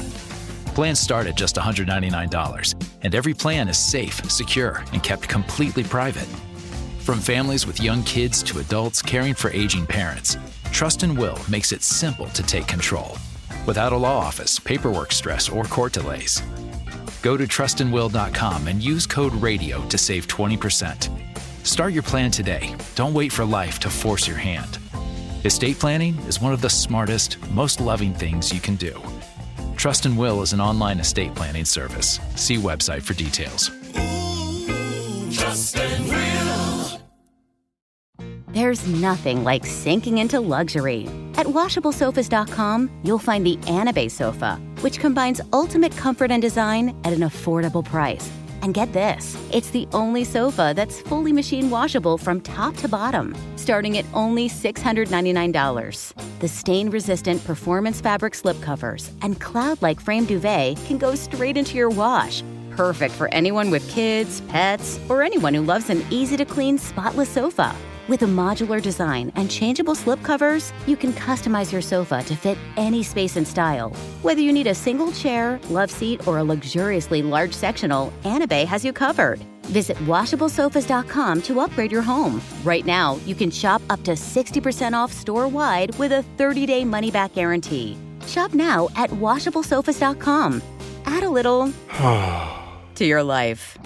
Plans start at just $199, and every plan is safe, secure, and kept completely private. From families with young kids to adults caring for aging parents, Trust and Will makes it simple to take control, without a law office, paperwork stress, or court delays. Go to trustandwill.com and use code RADIO to save 20%. Start your plan today. Don't wait for life to force your hand. Estate planning is one of the smartest, most loving things you can do. Trust and Will is an online estate planning service. See website for details. Trust and Will. There's nothing like sinking into luxury. At WashableSofas.com, you'll find the Anabay sofa, which combines ultimate comfort and design at an affordable price. And get this, it's the only sofa that's fully machine washable from top to bottom, starting at only $699. The stain-resistant performance fabric slipcovers and cloud-like frame duvet can go straight into your wash. Perfect for anyone with kids, pets, or anyone who loves an easy-to-clean, spotless sofa. With a modular design and changeable slipcovers, you can customize your sofa to fit any space and style. Whether you need a single chair, love seat, or a luxuriously large sectional, Anabay has you covered. Visit WashableSofas.com to upgrade your home. Right now, you can shop up to 60% off store-wide with a 30-day money-back guarantee. Shop now at WashableSofas.com. Add a little to your life.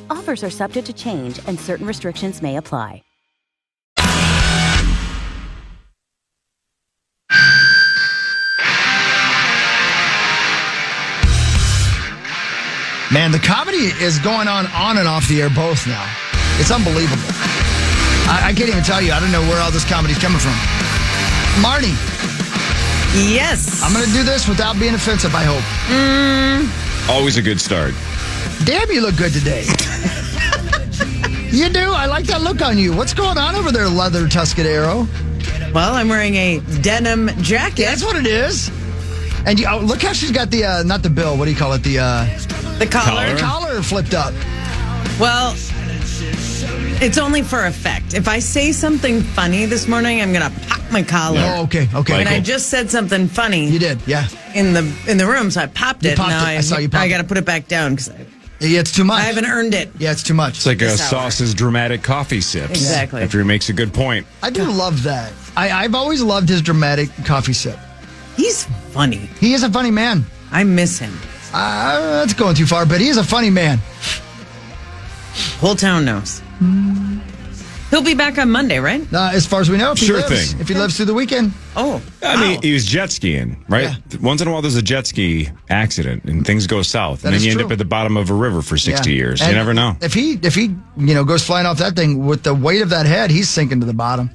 Offers are subject to change and certain restrictions may apply. Man, the comedy is going on and off the air both now. It's unbelievable. I can't even tell you. I don't know where all this comedy's coming from. Marnie. Yes. I'm going to do this without being offensive, I hope. Always a good start. Damn, you look good today. You do? I like that look on you. What's going on over there, Leather Tuscadero? Well, I'm wearing a denim jacket. That's what it is. And look how she's got the, not the bill, what do you call it? The collar. The collar flipped up. Well, it's only for effect. If I say something funny this morning, I'm going to pop my collar. Oh, okay. And I just said something funny. You did, yeah. In the room, so I popped it. Popped now it. I saw you pop I got to put it back down because it's too much. I haven't earned it. Yeah, it's too much. It's like a Sauce's dramatic coffee sips. Exactly. After he makes a good point. I do love that. I've always loved his dramatic coffee sip. He's funny. He is a funny man. I miss him. That's going too far, but he is a funny man. Whole town knows. He'll be back on Monday, right? As far as we know, if Sure he lives. thing. If he lives through the weekend. Oh, I mean, he was jet skiing, right? Yeah. Once in a while, there's a jet ski accident and things go south, and That then is you end true. up at the bottom of a river for 60 years. And you never know. If he goes flying off that thing with the weight of that head, he's sinking to the bottom.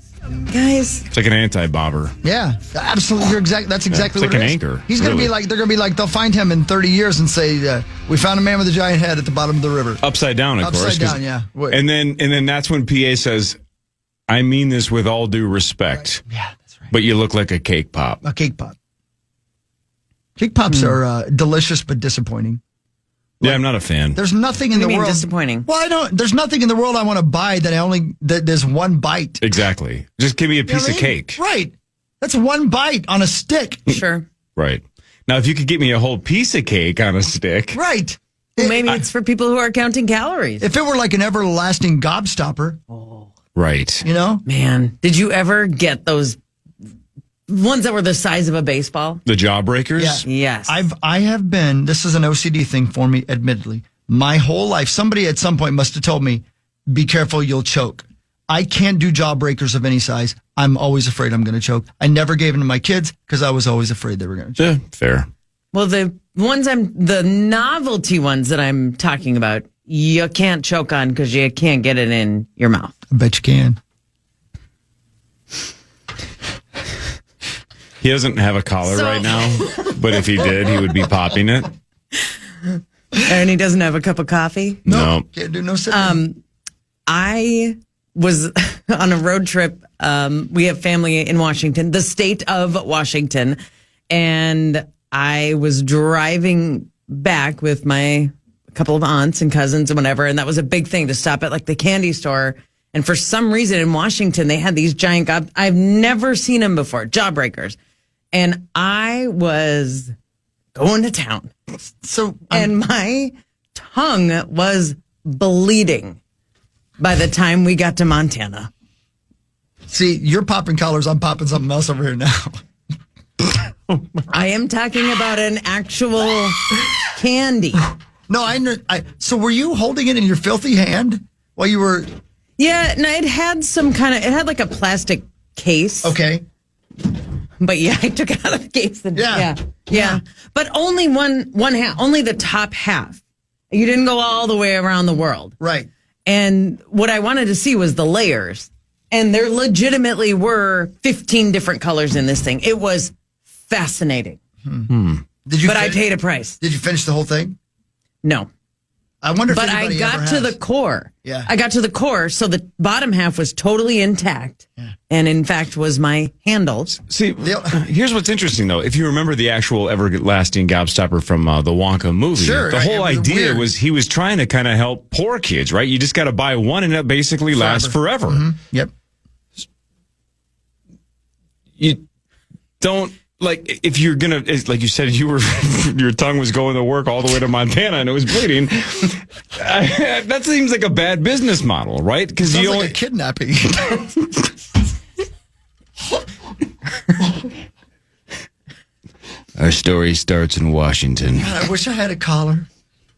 Guys. It's like an anti-bobber. Yeah, absolutely. That's exactly it's what like it is. an anchor. He's going to really. be like, they're going to be like, they'll find him in 30 years and say, we found a man with a giant head at the bottom of the river. Upside down, of course. Upside down, yeah. And then that's when PA says, I mean this with all due respect. Right. Yeah, that's right. But you look like a cake pop. A cake pop. Cake pops are delicious but disappointing. Yeah, I'm not a fan. There's nothing in the world disappointing. Well, I don't. There's nothing in the world I want to buy that there's one bite. Exactly. Just give me a piece of cake. Right. That's one bite on a stick. Sure. Right. Now, if you could get me a whole piece of cake on a stick. Right. Well, maybe it's for people who are counting calories. If it were like an everlasting gobstopper. Right. You know? Man, did you ever get those ones that were the size of a baseball? The jawbreakers? Yeah. Yes. I have been, this is an OCD thing for me, admittedly. My whole life, somebody at some point must have told me, be careful, you'll choke. I can't do jawbreakers of any size. I'm always afraid I'm going to choke. I never gave them to my kids because I was always afraid they were going to choke. Yeah, fair. Well, the novelty ones that I'm talking about, you can't choke on because you can't get it in your mouth. I bet you can. He doesn't have a collar right now, but if he did, he would be popping it. And he doesn't have a cup of coffee? No. Can't do no sipping. I was on a road trip. We have family in Washington, the state of Washington. And I was driving back with my couple of aunts and cousins and whatever. And that was a big thing to stop at like the candy store. And for some reason in Washington, they had these giant, I've never seen them before, jawbreakers. And I was going to town. And my tongue was bleeding by the time we got to Montana. See, you're popping collars. I'm popping something else over here now. I am talking about an actual candy. No, so were you holding it in your filthy hand while you were? Yeah, no, it had it had like a plastic case. Okay. But yeah, I took it out of the case. And, yeah. But only one half, only the top half. You didn't go all the way around the world. Right. And what I wanted to see was the layers. And there legitimately were 15 different colors in this thing. It was fascinating. But I paid a price. Did you finish the whole thing? No. I wonder if But I anybody ever got to has. the core. Yeah. I got to the core, so the bottom half was totally intact. Yeah. And in fact was my handle. See, here's what's interesting, though. If you remember the actual everlasting gobstopper from the Wonka movie, Sure, the whole it was idea weird. was he was trying to kind of help poor kids, right? You just got to buy one and it basically lasts forever. Yep. You don't, like, if you're going to, like you said, your tongue was going to work all the way to Montana and it was bleeding. That seems like a bad business model, right? Because Sounds you like only a kidnapping. Our story starts in Washington. God, I wish I had a collar.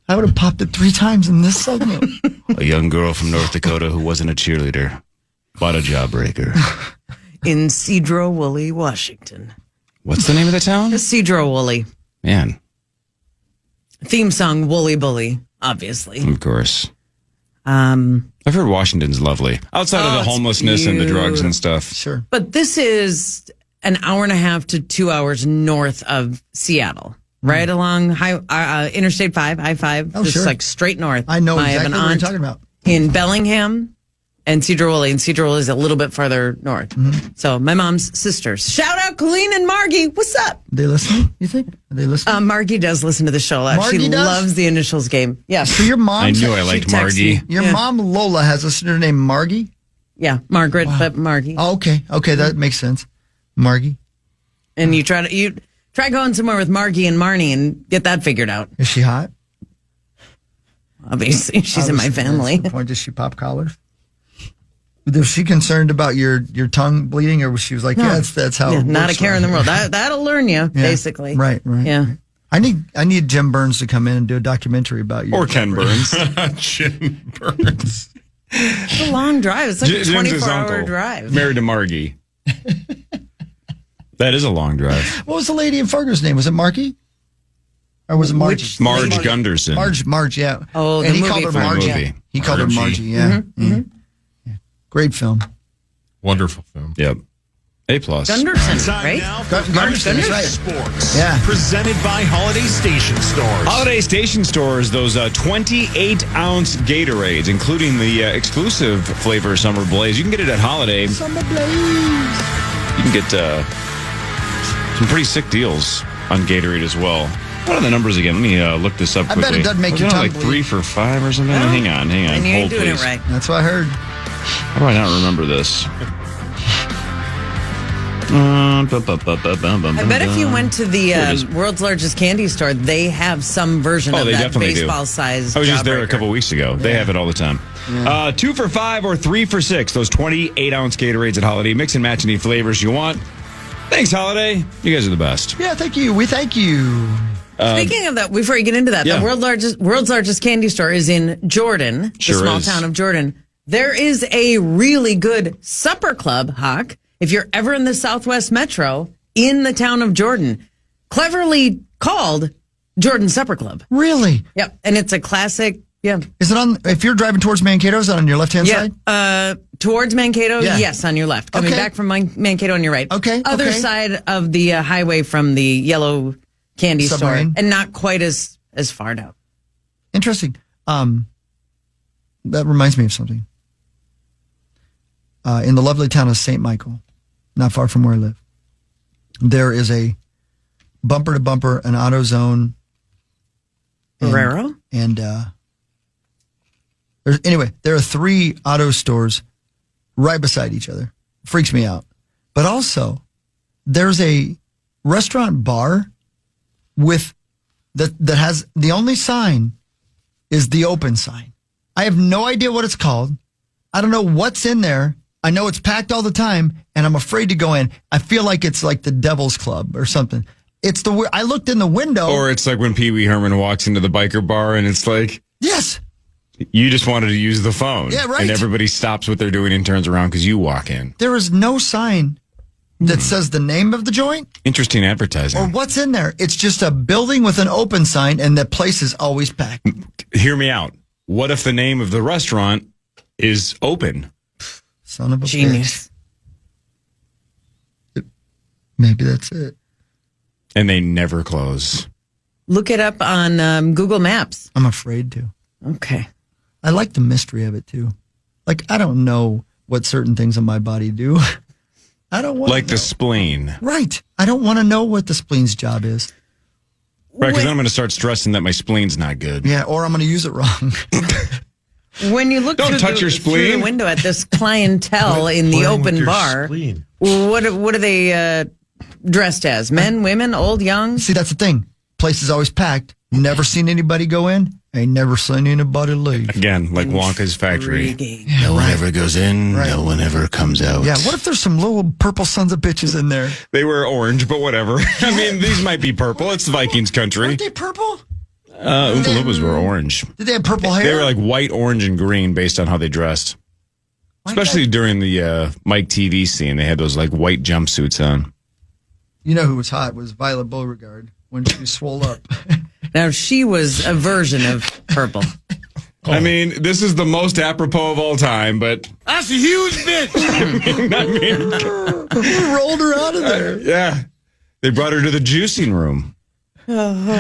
I would have popped it 3 times in this segment. A young girl from North Dakota who wasn't a cheerleader bought a jawbreaker. In Cedro Woolley, Washington. What's the name of the town? Cedro Woolley. Man. Theme song, Wooly Bully, obviously. Of course. I've heard Washington's lovely. Outside of the it's homelessness and the drugs and stuff. Sure. But this is an hour and a half to 2 hours north of Seattle. Right along Interstate 5, I-5, Oh, just sure. like straight north. I know have exactly an what you're aunt talking about. in Bellingham and Cedro Woolley, and Cedro Woolley is a little bit farther north. Mm-hmm. So my mom's sisters. Shout out Colleen and Margie. What's up? They listening, you think? Are they listening? Margie does listen to the show a lot. Margie She does? loves the initials game. Yeah. So your mom? I knew I liked Margie. Your mom, Lola, has a sister named Margie? Yeah, Margaret, but Margie. Oh, okay. Okay, that makes sense. Margie. And you try going somewhere with Margie and Marnie and get that figured out. Is she hot? Obviously, she's in my family. That's the point. Does she pop collars? Was she concerned about your tongue bleeding, or was she like, yeah, that's how? Yeah, it not a works care in the around world. here? That'll learn you, basically. Right. Yeah. I need Jim Burns to come in and do a documentary about you. Or Ken Burns. Jim Burns. It's a long drive. It's like a Jim's his 24-hour uncle, drive. married to Margie. That is a long drive. What was the lady in Fargo's name? Was it Margie? Or was it Margie? Marge Gunderson. Marge, yeah. Oh, and the he movie called her from Margie. movie. He called her Margie, yeah. Yeah. Great film. Wonderful film. Yep. A+. Gunderson, right? Gunderson, that's right. Sports. Yeah. Presented by Holiday Station Stores. Holiday Station Stores, those 28-ounce Gatorades, including the exclusive flavor Summer Blaze. You can get it at Holiday. Summer Blaze. You can get some pretty sick deals on Gatorade as well. What are the numbers again? Let me look this up quickly. I bet it doesn't make your like tongue 3 for $5 or something? No. Hang on. And you ain't Hold, doing please. it right. That's what I heard. How do I not remember this? I bet if you went to the world's largest candy store, they have some version of they that definitely baseball size. I was just there a couple weeks ago. They have it all the time. 2 for $5 or 3 for $6. Those 28-ounce Gatorades at Holiday. Mix and match any flavors you want. Thanks, Holiday. You guys are the best. Yeah, thank you. We thank you. Speaking of that, before you get into that, the world's largest candy store is in Jordan, the small town of Jordan. There is a really good supper club, Hawk, if you're ever in the Southwest Metro, in the town of Jordan. Cleverly called Jordan Supper Club. Really? Yep. And it's a classic, Is it on, if you're driving towards Mankato, is it on your left-hand side? Towards Mankato, yes, on your left. Coming back from Mankato on your right. Other side of the highway from the yellow candy Submarine. store, and not quite as far down. Interesting. That reminds me of something. In the lovely town of St. Michael, not far from where I live, there is a bumper-to-bumper, an AutoZone. Ferrero? And there are 3 auto stores right beside each other. Freaks me out. But also, there's a restaurant bar with that has the only sign is the open sign. I have no idea what it's called. I don't know what's in there. I know it's packed all the time, and I'm afraid to go in. I feel like it's like the Devil's Club or something. I looked in the window. Or it's like when Pee Wee Herman walks into the biker bar, and it's like, yes, you just wanted to use the phone. Yeah, right. And everybody stops what they're doing and turns around because you walk in. There is no sign that says the name of the joint. Interesting advertising. Or what's in there. It's just a building with an open sign, and the place is always packed. Hear me out. What if the name of the restaurant is open? Son of a genius. Maybe that's it. And they never close. Look it up on Google Maps. I'm afraid to. Okay. I like the mystery of it, too. Like, I don't know what certain things on my body do. I don't want Like the spleen. Right. I don't want to know what the spleen's job is. Right, because then I'm going to start stressing that my spleen's not good. Yeah, or I'm going to use it wrong. When you look Don't through, touch the, your through spleen. the window at this clientele in the open bar, what are they dressed as? Men, women, old, young? See, that's the thing. Place is always packed. Never seen anybody go in. Ain't never seen anybody leave. Again, like Wonka's factory. Yeah, no one ever goes in. Right. No one ever comes out. Yeah, what if there's some little purple sons of bitches in there? They were orange, but whatever. I mean, these might be purple. It's Vikings country. Aren't they purple? Oompa Loompas were orange. Did they have purple hair? They were like white, orange, and green based on how they dressed. Especially during the Mike TV scene. They had those like white jumpsuits on. You know who was hot was Violet Beauregard when she was swole up. Now, she was a version of purple. I mean, this is the most apropos of all time, but... That's a huge bitch. Who rolled her out of there? Yeah. They brought her to the juicing room.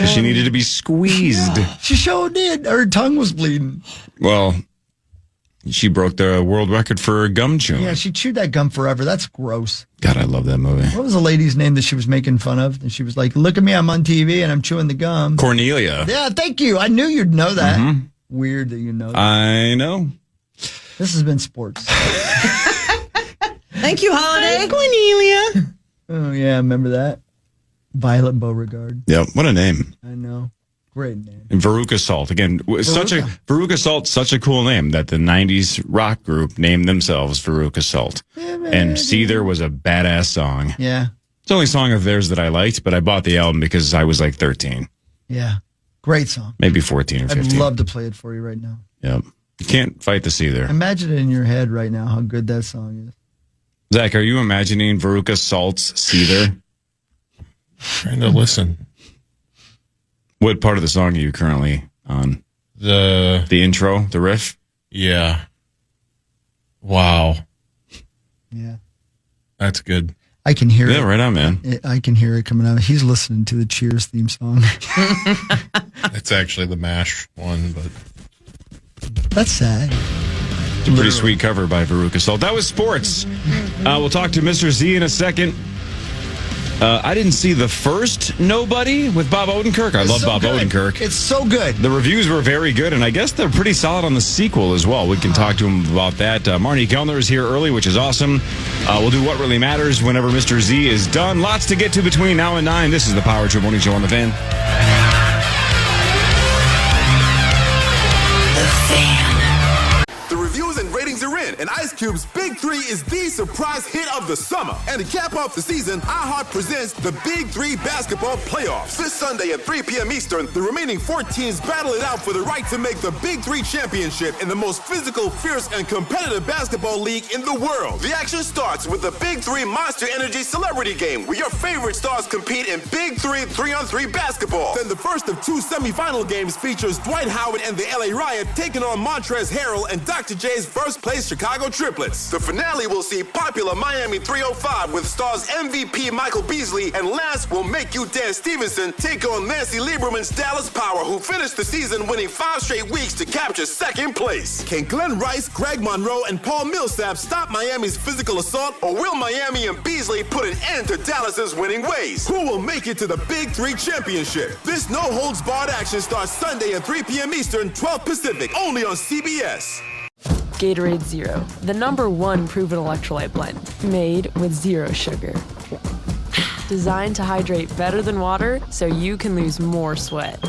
She needed to be squeezed. Yeah, she sure did. Her tongue was bleeding. Well, she broke the world record for gum chewing. Yeah, she chewed that gum forever. That's gross. God, I love that movie. What was the lady's name that she was making fun of? And she was like, look at me, I'm on TV and I'm chewing the gum. Cornelia. Yeah, thank you. I knew you'd know that. Mm-hmm. Weird that you know that. I know. This has been sports. Thank you, Holiday. Cornelia. Oh, yeah, remember that? Violet Beauregard. Yep, what a name. I know. Great name. And Veruca Salt. Again, Veruca Salt, such a cool name that the 90s rock group named themselves Veruca Salt. And Seether was a badass song. Yeah. It's the only song of theirs that I liked, but I bought the album because I was like 13. Yeah. Great song. Maybe 14 or 15. I'd love to play it for you right now. Yep. You can't fight the Seether. Imagine it in your head right now how good that song is. Zach, are you imagining Veruca Salt's Seether? Trying to listen. What part of the song are you currently on? The intro, the riff? Yeah. Wow. Yeah. That's good. I can hear it. Yeah, right on, man. I can hear it coming out. He's listening to the Cheers theme song. It's actually the MASH one, but... That's sad. It's a pretty sweet cover by Veruca Salt. That was sports. We'll talk to Mr. Z in a second. I didn't see the first Nobody with Bob Odenkirk. I love Bob Odenkirk. It's so good. The reviews were very good, and I guess they're pretty solid on the sequel as well. We can talk to him about that. Marnie Kellner is here early, which is awesome. We'll do What Really Matters whenever Mr. Z is done. Lots to get to between now and 9. This is the Power Trip Morning Show on the Fan. The Fan. The reviews and ratings are in, and Ice Cube's Big 3 is the surprise hit of the summer. And to cap off the season, iHeart presents the Big 3 Basketball Playoffs. This Sunday at 3 p.m. Eastern, the remaining 4 teams battle it out for the right to make the Big 3 championship in the most physical, fierce, and competitive basketball league in the world. The action starts with the Big 3 Monster Energy Celebrity Game, where your favorite stars compete in Big 3 3-on-3 basketball. Then the first of 2 semifinal games features Dwight Howard and the LA Riot taking on Montrezl Harrell and Dr. J's first-place Chicago Triplets. The finale will see popular Miami 305 with stars MVP Michael Beasley, and last will Make You Dance Stevenson take on Nancy Lieberman's Dallas Power, who finished the season winning 5 straight weeks to capture second place. Can Glenn Rice, Greg Monroe, and Paul Millsap stop Miami's physical assault, or will Miami and Beasley put an end to Dallas's winning ways? Who will make it to the Big 3 championship? This no-holds-barred action starts Sunday at 3 p.m. Eastern, 12 Pacific, only on CBS. Gatorade Zero, the #1 proven electrolyte blend, made with zero sugar. Designed to hydrate better than water so you can lose more sweat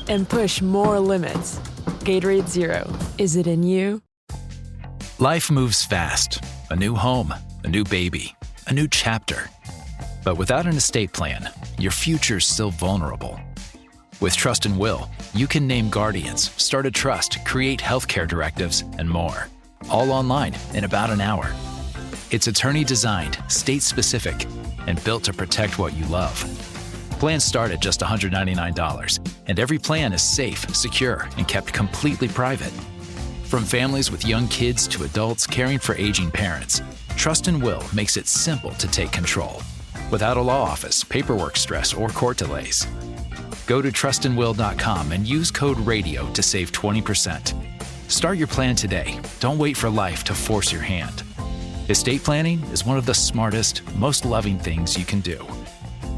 and push more limits. Gatorade Zero, is it in you? Life moves fast. A new home, a new baby, a new chapter. But without an estate plan, your future's still vulnerable. With Trust and Will, you can name guardians, start a trust, create healthcare directives, and more. All online in about an hour. It's attorney-designed, state-specific, and built to protect what you love. Plans start at just $199, and every plan is safe, secure, and kept completely private. From families with young kids to adults caring for aging parents, Trust and Will makes it simple to take control, without a law office, paperwork stress, or court delays. Go to trustandwill.com and use code RADIO to save 20%. Start your plan today. Don't wait for life to force your hand. Estate planning is one of the smartest, most loving things you can do.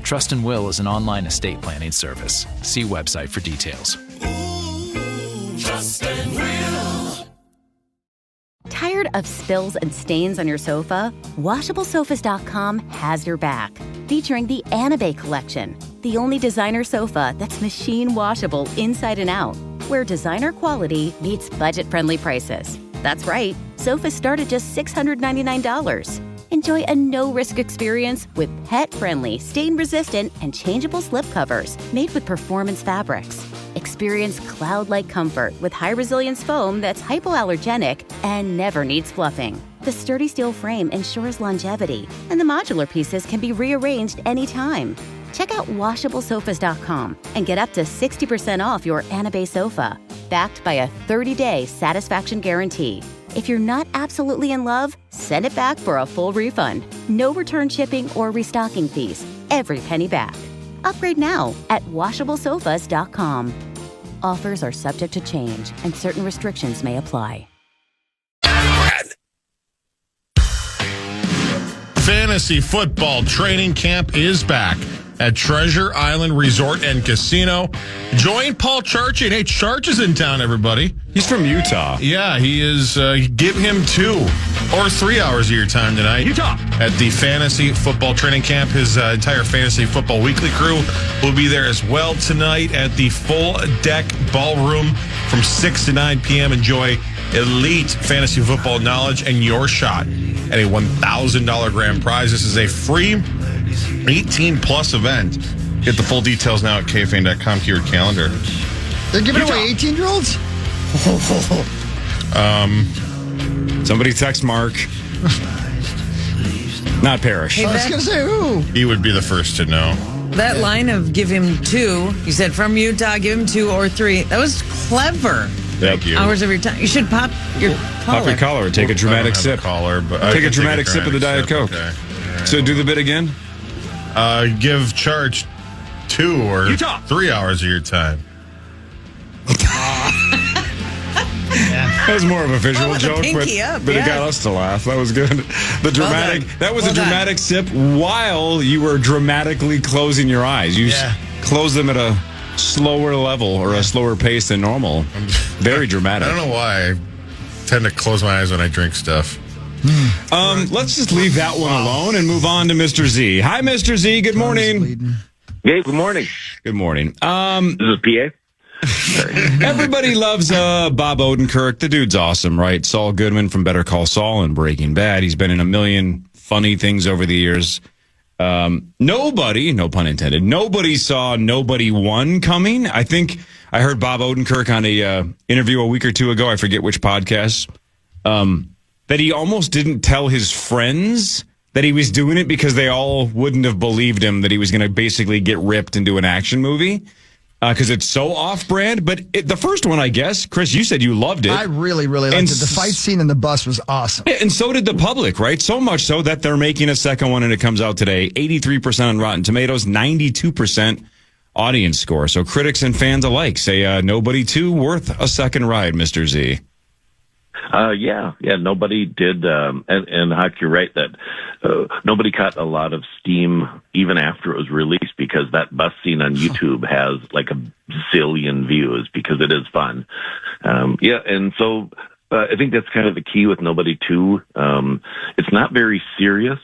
Trust and Will is an online estate planning service. See website for details. Trust and Will. Tired of spills and stains on your sofa? WashableSofas.com has your back. Featuring the Anabay collection, the only designer sofa that's machine washable inside and out, where designer quality meets budget-friendly prices. That's right, sofas start at just $699. Enjoy a no-risk experience with pet-friendly, stain-resistant, and changeable slipcovers made with performance fabrics. Experience cloud-like comfort with high-resilience foam that's hypoallergenic and never needs fluffing. The sturdy steel frame ensures longevity, and the modular pieces can be rearranged anytime. Check out WashableSofas.com and get up to 60% off your Anabay sofa, backed by a 30-day satisfaction guarantee. If you're not absolutely in love, send it back for a full refund. No return shipping or restocking fees. Every penny back. Upgrade now at WashableSofas.com. Offers are subject to change, and certain restrictions may apply. Fantasy football training camp is back at Treasure Island Resort and Casino. Join Paul Charchian. Hey, Charch is in town, everybody. He's from Utah. Yeah, he is. Give him 2 or 3 hours of your time tonight. Utah. At the Fantasy Football Training Camp. His entire Fantasy Football Weekly crew will be there as well tonight at the Full Deck Ballroom from 6 to 9 p.m. Enjoy elite fantasy football knowledge and your shot at a $1,000 grand prize. This is a free 18-plus event. Get the full details now at KFAN.com keyword calendar. They're giving away 18-year-olds? Somebody text Mark. Not Parrish. Hey, I was going to say who? He would be the first to know. That line of give him 2, you said from Utah, give him 2 or 3. That was clever. Thank you. Hours of your time. You should pop your collar. Pop your collar or take a dramatic sip. Take a dramatic sip of the Diet Coke. Okay. So do the bit again. Give Charge 2 or 3 hours of your time. That was more of a visual with a joke, pinky up, but it got us to laugh. That was good. The dramatic. That was a dramatic sip while you were dramatically closing your eyes. You closed them at a slower level or a slower pace than normal. Very dramatic. I don't know why. I tend to close my eyes when I drink stuff. Let's just leave that one alone and move on to Mr. Z. Hi, Mr. Z. Good morning. Hey, good morning. Good morning. This is PA. Everybody loves Bob Odenkirk. The dude's awesome, right? Saul Goodman from Better Call Saul and Breaking Bad. He's been in a million funny things over the years. Nobody, no pun intended, nobody saw Nobody Won coming. I think I heard Bob Odenkirk on a interview a week or two ago. I forget which podcast. That he almost didn't tell his friends that he was doing it because they all wouldn't have believed him that he was going to basically get ripped into an action movie. Because it's so off-brand. But the first one, I guess, Chris, you said you loved it. I really, really liked it. The fight scene in the bus was awesome. And so did the public, right? So much so that they're making a second one and it comes out today. 83% on Rotten Tomatoes, 92% audience score. So critics and fans alike say Nobody 2 worth a second ride, Mr. Z. Yeah, nobody did, and Huck, you're right that nobody caught a lot of steam even after it was released because that bus scene on YouTube has like a zillion views because it is fun. And so I think that's kind of the key with Nobody 2. It's not very serious.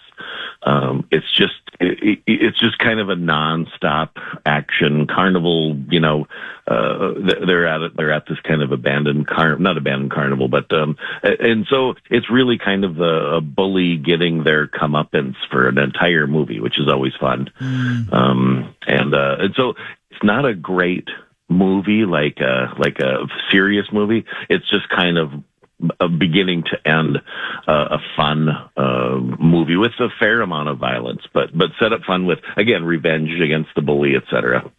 It's just kind of a nonstop action carnival. You know, they're at this kind of not abandoned carnival, but and so it's really kind of a bully getting their comeuppance for an entire movie, which is always fun. And so it's not a great movie like a serious movie. It's just kind of a beginning to end a fun movie with a fair amount of violence, but set up fun with, again, revenge against the bully, etc.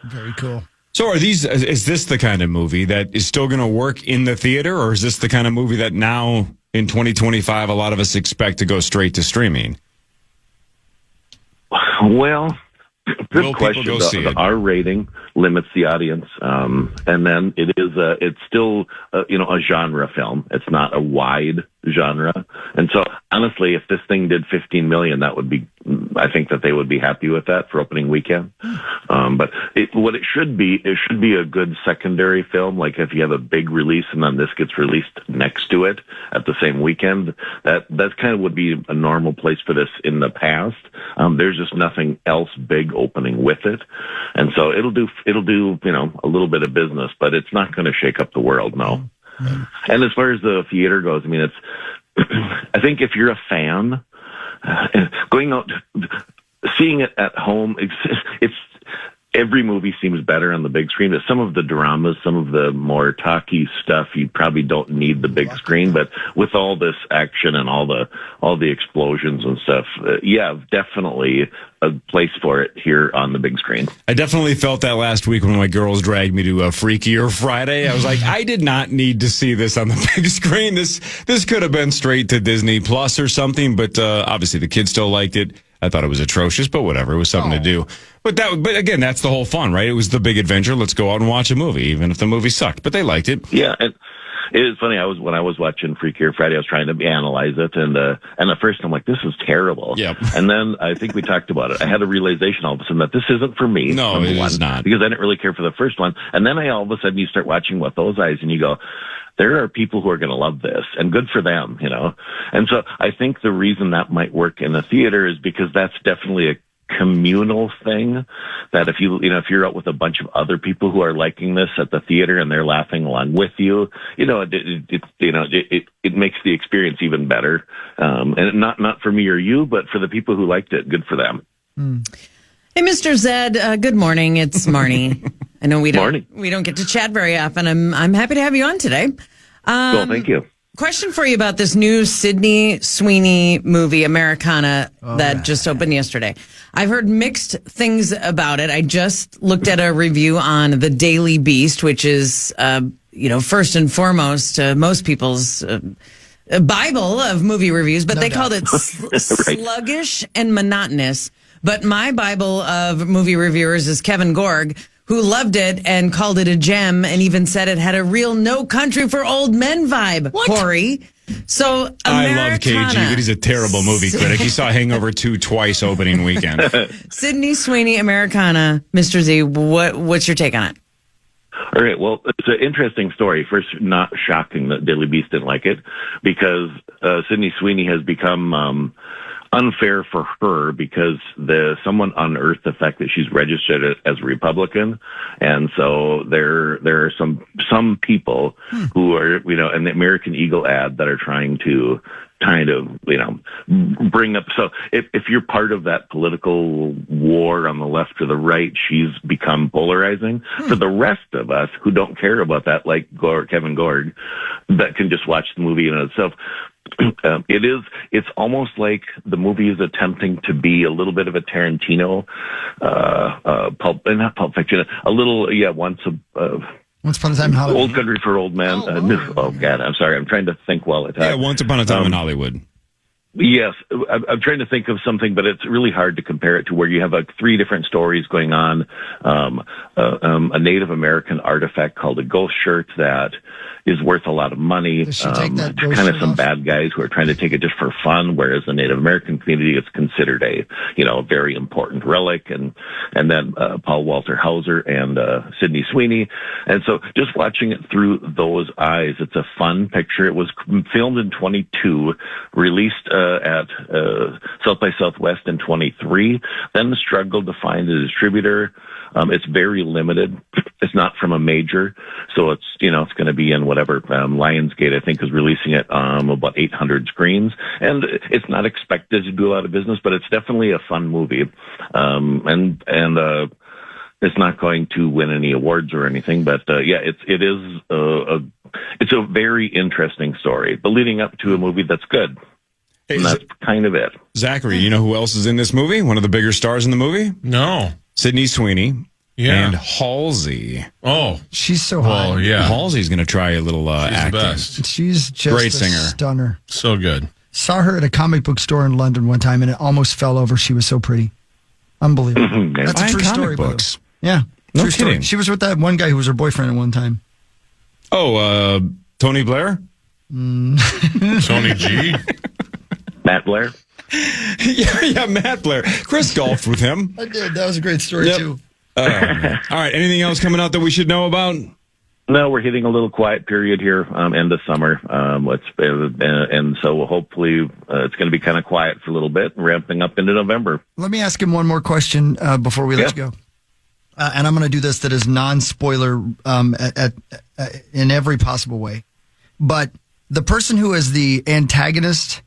Very cool. So is this the kind of movie that is still going to work in the theater, or is this the kind of movie that now in 2025 a lot of us expect to go straight to streaming? Well, good question. The R rating limits the audience, and then it's still a genre film. It's not a wide genre, and so honestly, if this thing did 15 million, I think that they would be happy with that for opening weekend. But what it should be a good secondary film. Like if you have a big release and then this gets released next to it at the same weekend, that kind of would be a normal place for this in the past. There's just nothing else big opening with it, and so it'll do a little bit of business, but it's not going to shake up the world, no. And as far as the theater goes, I mean, I think if you're a fan, going out, seeing it at home, it's every movie seems better on the big screen. But some of the dramas, some of the more talky stuff, you probably don't need the big screen. But with all this action and all the explosions and stuff, definitely a place for it here on the big screen. I definitely felt that last week when my girls dragged me to a Freakier Friday. I was like, I did not need to see this on the big screen. This could have been straight to Disney Plus or something, but obviously the kids still liked it. I thought it was atrocious, but whatever. It was something to do. But again, that's the whole fun, right? It was the big adventure. Let's go out and watch a movie, even if the movie sucked. But they liked it. Yeah, and it was funny. When I was watching Freakier Friday, I was trying to analyze it, and at first I'm like, this is terrible. Yep. And then I think we talked about it. I had a realization all of a sudden that this isn't for me. No, it is not. Because I didn't really care for the first one. And then all of a sudden you start watching With Those Eyes, and you go, there are people who are going to love this, and good for them, And so I think the reason that might work in a theater is because that's definitely a communal thing, that if you're out with a bunch of other people who are liking this at the theater and they're laughing along with you, it makes the experience even better. And not for me or you, but for the people who liked it, good for them. Hey, Mr. Zed, good morning. It's Marnie. I know we don't get to chat very often. I'm happy to have you on today. Well, thank you. Question for you about this new Sydney Sweeney movie, Americana, that just opened yesterday. I've heard mixed things about it. I just looked at a review on The Daily Beast, which is, first and foremost, most people's Bible of movie reviews, but they called it sluggish and monotonous. But my Bible of movie reviewers is Kevin Gorg, who loved it and called it a gem and even said it had a real No Country for Old Men vibe. What? Corey. So I love KG, but he's a terrible movie critic. He saw Hangover 2 twice opening weekend. Sydney Sweeney, Americana. Mr. Z, what's your take on it? All right. Well, it's an interesting story. First, not shocking that Daily Beast didn't like it, because Sydney Sweeney has become unfair for her because someone unearthed the fact that she's registered as a Republican, and so there are some people who are, in the American Eagle ad that are trying to kind of, bring up. So if you're part of that political war on the left or the right, she's become polarizing. For the rest of us who don't care about that, like Kevin Gorg, that can just watch the movie in itself, it's almost like the movie is attempting to be a little bit of a Tarantino, not Pulp Fiction, a little, Once Upon a Time in Hollywood. Old Country for Old Men. Oh God, I'm sorry. I'm trying to think while I talk. Yeah, Once Upon a Time in Hollywood. Yes, I'm trying to think of something, but it's really hard to compare it to where you have 3 different stories going on. A Native American artifact called a ghost shirt that is worth a lot of money. Kind of some bad guys who are trying to take it just for fun, whereas the Native American community is considered a very important relic. And then Paul Walter Hauser and Sydney Sweeney. And so just watching it through those eyes, it's a fun picture. It was filmed in 22, released at South by Southwest in 23, then struggled to find a distributor. It's very limited. It's not from a major, so it's it's going to be in whatever Lionsgate, I think, is releasing it about 800 screens, and it's not expected to do a lot of business, but it's definitely a fun movie, and it's not going to win any awards or anything, but it's a very interesting story, but leading up to a movie that's good. And that's kind of it. Zachary, you know who else is in this movie? One of the bigger stars in the movie? No. Sydney Sweeney. Yeah. And Halsey. Oh. She's so hot. Well, yeah. Halsey's going to try a little acting. The best. She's just great a singer. Stunner. So good. Saw her at a comic book store in London one time, and it almost fell over. She was so pretty. Unbelievable. That's a true story. Books. Yeah. No true kidding. Story. She was with that one guy who was her boyfriend at one time. Oh, Tony Blair? Tony G? Matt Blair? yeah, Matt Blair. Chris golfed with him. I did. That was a great story, too. All right. Anything else coming out that we should know about? No, we're hitting a little quiet period here, end of summer. And so hopefully it's going to be kind of quiet for a little bit, ramping up into November. Let me ask him one more question before we let you go. And I'm going to do this that is non-spoiler in every possible way. But the person who is the antagonist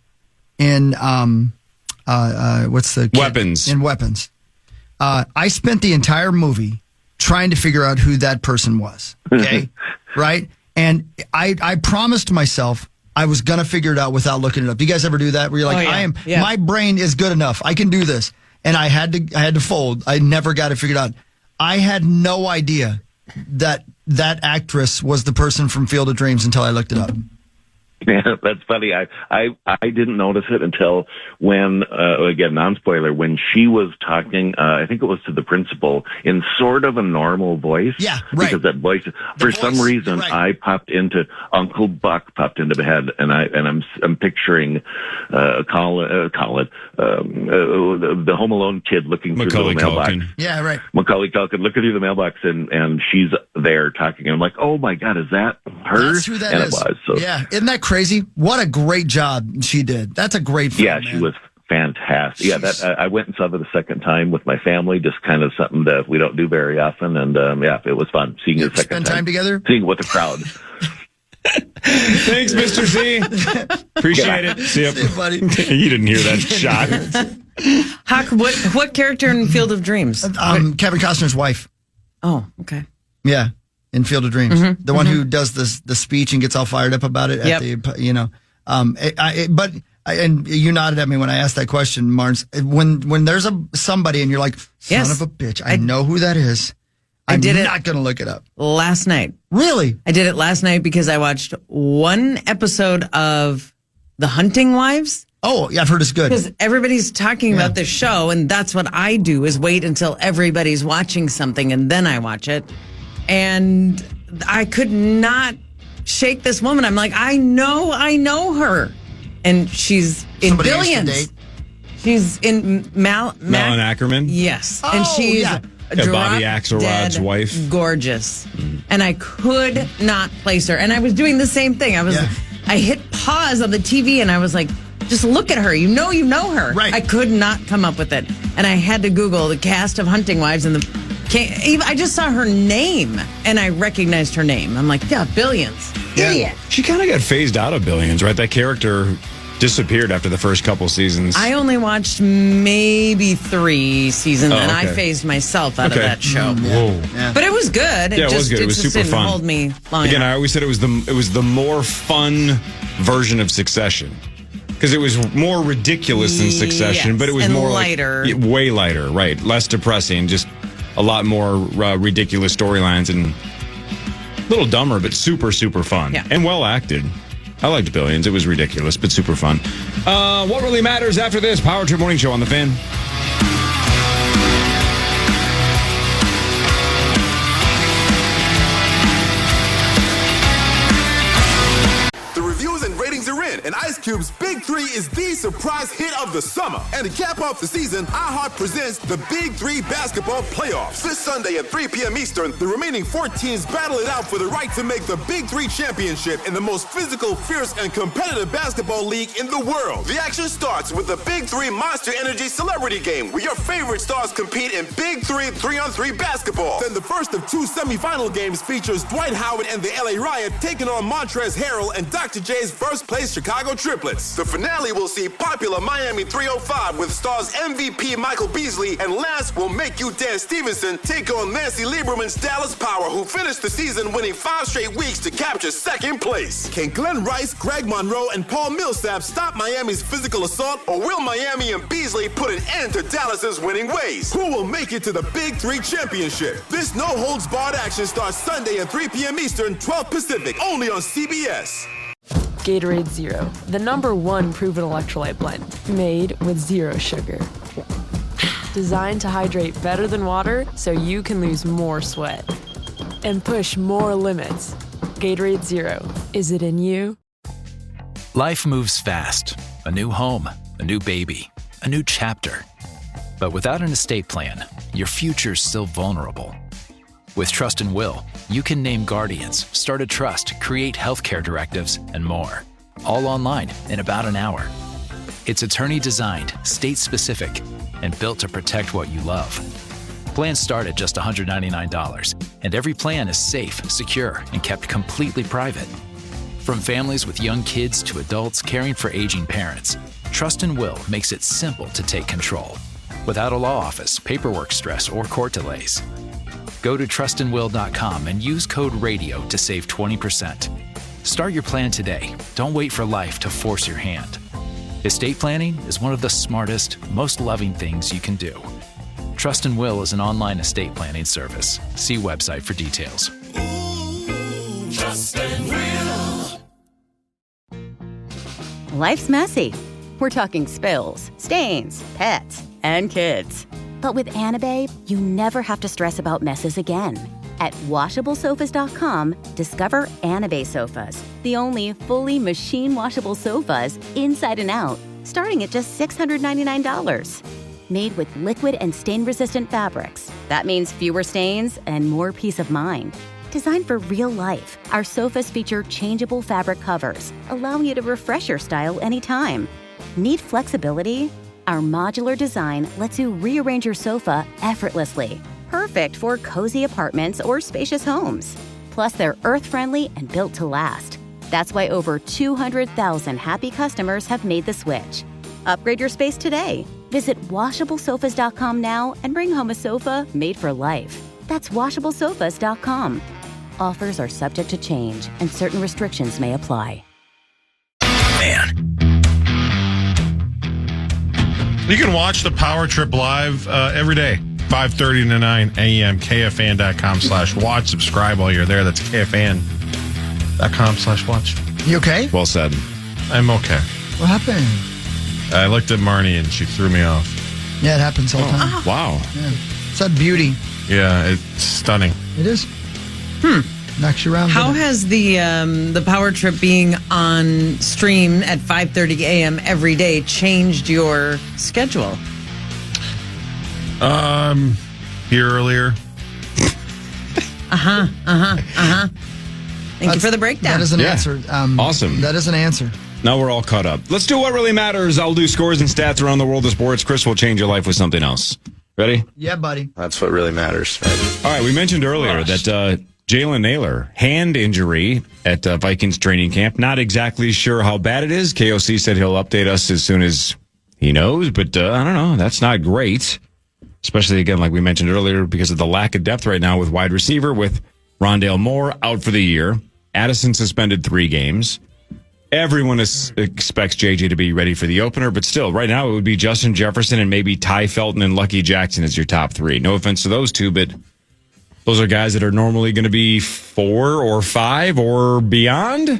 in Weapons. In Weapons. I spent the entire movie trying to figure out who that person was. Okay, right? And I promised myself I was gonna figure it out without looking it up. Do you guys ever do that? Where you're like, my brain is good enough. I can do this, and I had to fold. I never got it figured out. I had no idea that actress was the person from Field of Dreams until I looked it up. Yeah, that's funny. I didn't notice it until when, again, non-spoiler, when she was talking, I think it was to the principal, in sort of a normal voice. Yeah, right. Because that voice, some reason, I popped into, Uncle Buck popped into my head, and I'm picturing Colin, the Home Alone kid looking through the mailbox. Culkin. Yeah, right. Macaulay Culkin looking through the mailbox, and she's there talking, and I'm like, oh my God, is that her? That's who that and is. It was. So. Yeah, isn't that crazy? What a great job she did. That's a great film. Yeah, she was fantastic. Yeah, I went and saw it the second time with my family, just kind of something that we don't do very often, and it was fun seeing it the second time. Spend time together? Seeing it with the crowd. Thanks, Mr. Z. Appreciate it. See you, buddy. You didn't hear that shot. Huck, what character in Field of Dreams? Kevin Costner's wife. Oh, okay. Yeah, in Field of Dreams, the one who does the speech and gets all fired up about it. At and you nodded at me when I asked that question, Marnes. When there's somebody and you're like, son of a bitch, I know who that is. I'm not going to look it up. Last night. Really? I did it last night because I watched one episode of The Hunting Wives. Oh, yeah, I've heard it's good. Because everybody's talking about this show, and that's what I do, is wait until everybody's watching something, and then I watch it. And I could not shake this woman. I'm like, I know her. And she's in Somebody Billions. She's in Malin Ackerman? Yes. And she's Bobby Axelrod's wife. Gorgeous. And I could not place her. And I was doing the same thing. I hit pause on the TV and I was like, just look at her. You know her. Right. I could not come up with it. And I had to Google the cast of Hunting Wives and I just saw her name and I recognized her name. I'm like, yeah, Billions. Yeah. Idiot. She kind of got phased out of Billions, right? That character disappeared after the first couple seasons. I only watched maybe 3 seasons, and I phased myself out of that show. But it was good. It was good. It was super didn't fun. Hold me long Again, enough. I always said it was the more fun version of Succession. Because it was more ridiculous than Succession, but it was and more lighter. Way lighter, right? Less depressing, just a lot more ridiculous storylines and a little dumber, but super, super fun. Yeah. And well acted. I liked Billions. It was ridiculous, but super fun. What really matters after this? Power Trip Morning Show on the Fan. The reviews and ratings are in, and Ice Cube's Big 3 is the surprise hit of the summer. And to cap off the season, iHeart presents the Big 3 Basketball Playoffs. This Sunday at 3 p.m. Eastern, the remaining 4 teams battle it out for the right to make the Big 3 championship in the most physical, fierce, and competitive basketball league in the world. The action starts with the Big 3 Monster Energy Celebrity Game, where your favorite stars compete in Big 3 3-on-3 basketball. Then the first of 2 semifinal games features Dwight Howard and the LA Riot taking on Montrezl Harrell and Dr. J's first-place Chicago Triplets. The finale will see popular Miami 305 with stars MVP Michael Beasley, and last will make you Dan Stevenson take on Nancy Lieberman's Dallas Power, who finished the season winning 5 straight weeks to capture second place. Can Glenn Rice, Greg Monroe, and Paul Millsap stop Miami's physical assault, or will Miami and Beasley put an end to Dallas's winning ways? Who will make it to the Big 3 championship? This no-holds-barred action starts Sunday at 3 p.m. Eastern, 12 Pacific, only on CBS. Gatorade Zero, the #1 proven electrolyte blend, made with 0 sugar. Designed to hydrate better than water so you can lose more sweat and push more limits. Gatorade Zero, is it in you? Life moves fast. A new home, a new baby, a new chapter. But without an estate plan, your future's still vulnerable. With Trust and Will, you can name guardians, start a trust, create healthcare directives, and more. All online in about an hour. It's attorney-designed, state-specific, and built to protect what you love. Plans start at just $199, and every plan is safe, secure, and kept completely private. From families with young kids to adults caring for aging parents, Trust and Will makes it simple to take control, without a law office, paperwork stress, or court delays. Go to trustandwill.com and use code RADIO to save 20%. Start your plan today. Don't wait for life to force your hand. Estate planning is one of the smartest, most loving things you can do. Trust and Will is an online estate planning service. See website for details. Trust and Will. Life's messy. We're talking spills, stains, pets, and kids. But with Anabe, you never have to stress about messes again. At WashableSofas.com, discover Anabe sofas, the only fully machine-washable sofas inside and out, starting at just $699. Made with liquid and stain-resistant fabrics. That means fewer stains and more peace of mind. Designed for real life, our sofas feature changeable fabric covers, allowing you to refresh your style anytime. Need flexibility? Our modular design lets you rearrange your sofa effortlessly. Perfect for cozy apartments or spacious homes. Plus, they're earth-friendly and built to last. That's why over 200,000 happy customers have made the switch. Upgrade your space today. Visit WashableSofas.com now and bring home a sofa made for life. That's WashableSofas.com. Offers are subject to change, and certain restrictions may apply. You can watch the Power Trip live every day, 5:30 to 9 a.m., KFAN.com/watch. Subscribe while you're there. That's KFAN.com/watch. You okay? Well said. I'm okay. What happened? I looked at Marnie and she threw me off. Yeah, it happens all the time. Wow. Yeah. It's that beauty. Yeah, it's stunning. It is. Knocks you around. How has the Power Trip being on stream at 5:30 a.m. every day changed your schedule? Here earlier. Thank you for the breakdown. That is an answer. Awesome. That is an answer. Now we're all caught up. Let's do what really matters. I'll do scores and stats around the world of sports. Chris will change your life with something else. Ready? Yeah, buddy. That's what really matters. All right, we mentioned earlier that Jalen Naylor, hand injury at Vikings training camp. Not exactly sure how bad it is. KOC said he'll update us as soon as he knows, but I don't know. That's not great. Especially, again, like we mentioned earlier, because of the lack of depth right now with wide receiver, with Rondale Moore out for the year. Addison suspended 3 games. Everyone expects JJ to be ready for the opener, but still, right now it would be Justin Jefferson and maybe Ty Felton and Lucky Jackson as your top 3. No offense to those two, but those are guys that are normally going to be 4 or 5 or beyond.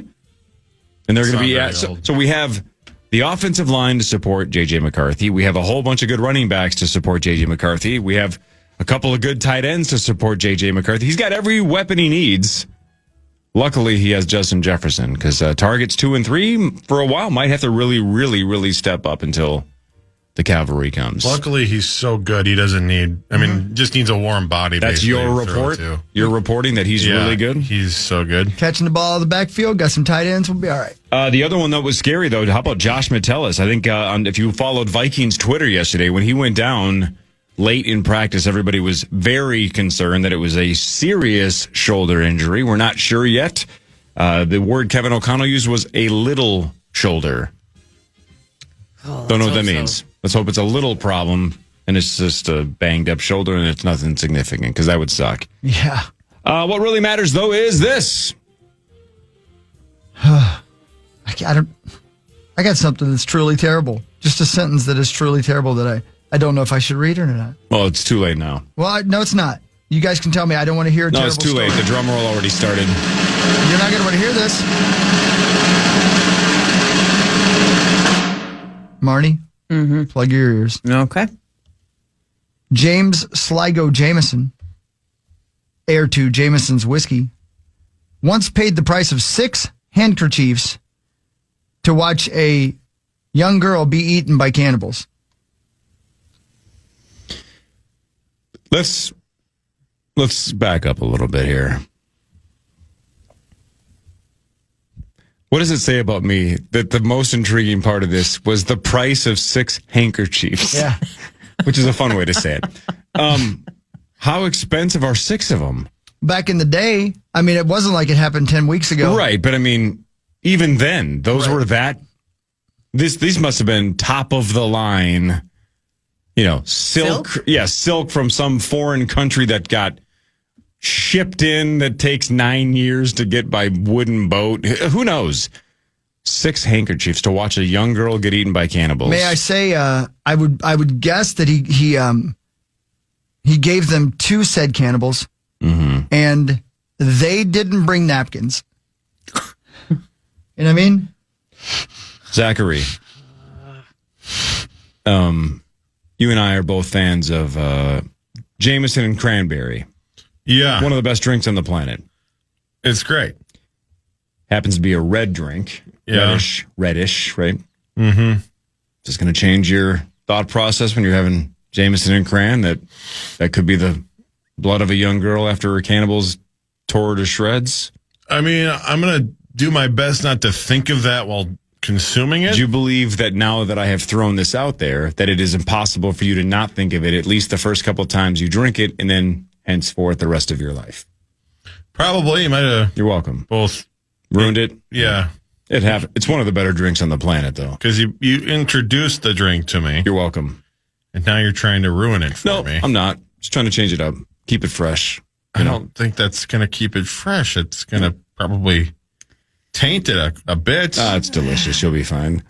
And they're going to be so we have the offensive line to support JJ McCarthy. We have a whole bunch of good running backs to support JJ McCarthy. We have a couple of good tight ends to support JJ McCarthy. He's got every weapon he needs. Luckily, he has Justin Jefferson because targets 2 and 3 for a while might have to really, really, really step up until the cavalry comes. Luckily, he's so good. He doesn't need, just needs a warm body. That's your report? You're reporting that he's really good? He's so good. Catching the ball out of the backfield, got some tight ends, we'll be all right. The other one that was scary, though, how about Josh Metellus? I think if you followed Vikings Twitter yesterday, when he went down late in practice, everybody was very concerned that it was a serious shoulder injury. We're not sure yet. The word Kevin O'Connell used was a little shoulder. Don't know what that means. Let's hope it's a little problem and it's just a banged up shoulder and it's nothing significant because that would suck. Yeah. What really matters, though, is this. I got something that's truly terrible. Just a sentence that is truly terrible that I don't know if I should read it or not. Well, it's too late now. Well, no, it's not. You guys can tell me. I don't want to hear a terrible it's too late. story. The drum roll already started. You're not going to want to hear this. Marnie, plug your ears. Okay. James Sligo Jameson, heir to Jameson's whiskey, once paid the price of 6 handkerchiefs to watch a young girl be eaten by cannibals. Let's back up a little bit here. What does it say about me that the most intriguing part of this was the price of 6 handkerchiefs? Yeah. Which is a fun way to say it. How expensive are 6 of them? Back in the day, it wasn't like it happened 10 weeks ago. Right, but even then, those were that. These must have been top of the line, silk? Yeah, silk from some foreign country that got shipped in that takes 9 years to get by wooden boat. Who knows? 6 handkerchiefs to watch a young girl get eaten by cannibals. May I say, I would guess that he gave them 2 said cannibals, and they didn't bring napkins. You know what I mean? Zachary, you and I are both fans of Jameson and cranberry. Yeah. One of the best drinks on the planet. It's great. Happens to be a red drink. Yeah. Reddish, right? Mm-hmm. Just going to change your thought process when you're having Jameson and cran that could be the blood of a young girl after her cannibals tore her to shreds? I'm going to do my best not to think of that while consuming it. Do you believe that now that I have thrown this out there, that it is impossible for you to not think of it at least the first couple of times you drink it and then henceforth the rest of your life? Probably. You might have. You're welcome. Both ruined it. Yeah. It's one of the better drinks on the planet, though. Because you introduced the drink to me. You're welcome. And now you're trying to ruin it for me. No, I'm not. Just trying to change it up. Keep it fresh. I don't think that's going to keep it fresh. It's going to probably taint it a bit. It's delicious. You'll be fine.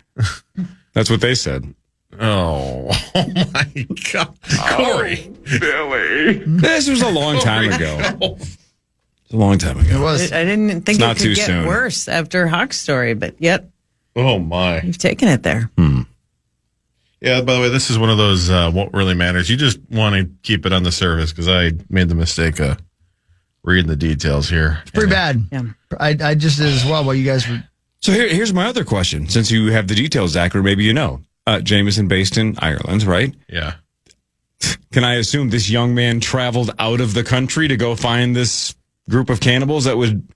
That's what they said. Oh my God. Corey. Billy. This was a long time ago. It's a long time ago. It was. I didn't think it could get worse after Hawk's story, but yet. Oh, my. You've taken it there. Yeah, by the way, this is one of those what really matters. You just want to keep it on the surface because I made the mistake of reading the details here. It's pretty bad. Yeah. I just did as well while you guys were. So here's my other question. Since you have the details, Zach, or maybe you know. Jameson based in Ireland, right? Yeah. Can I assume this young man traveled out of the country to go find this group of cannibals that would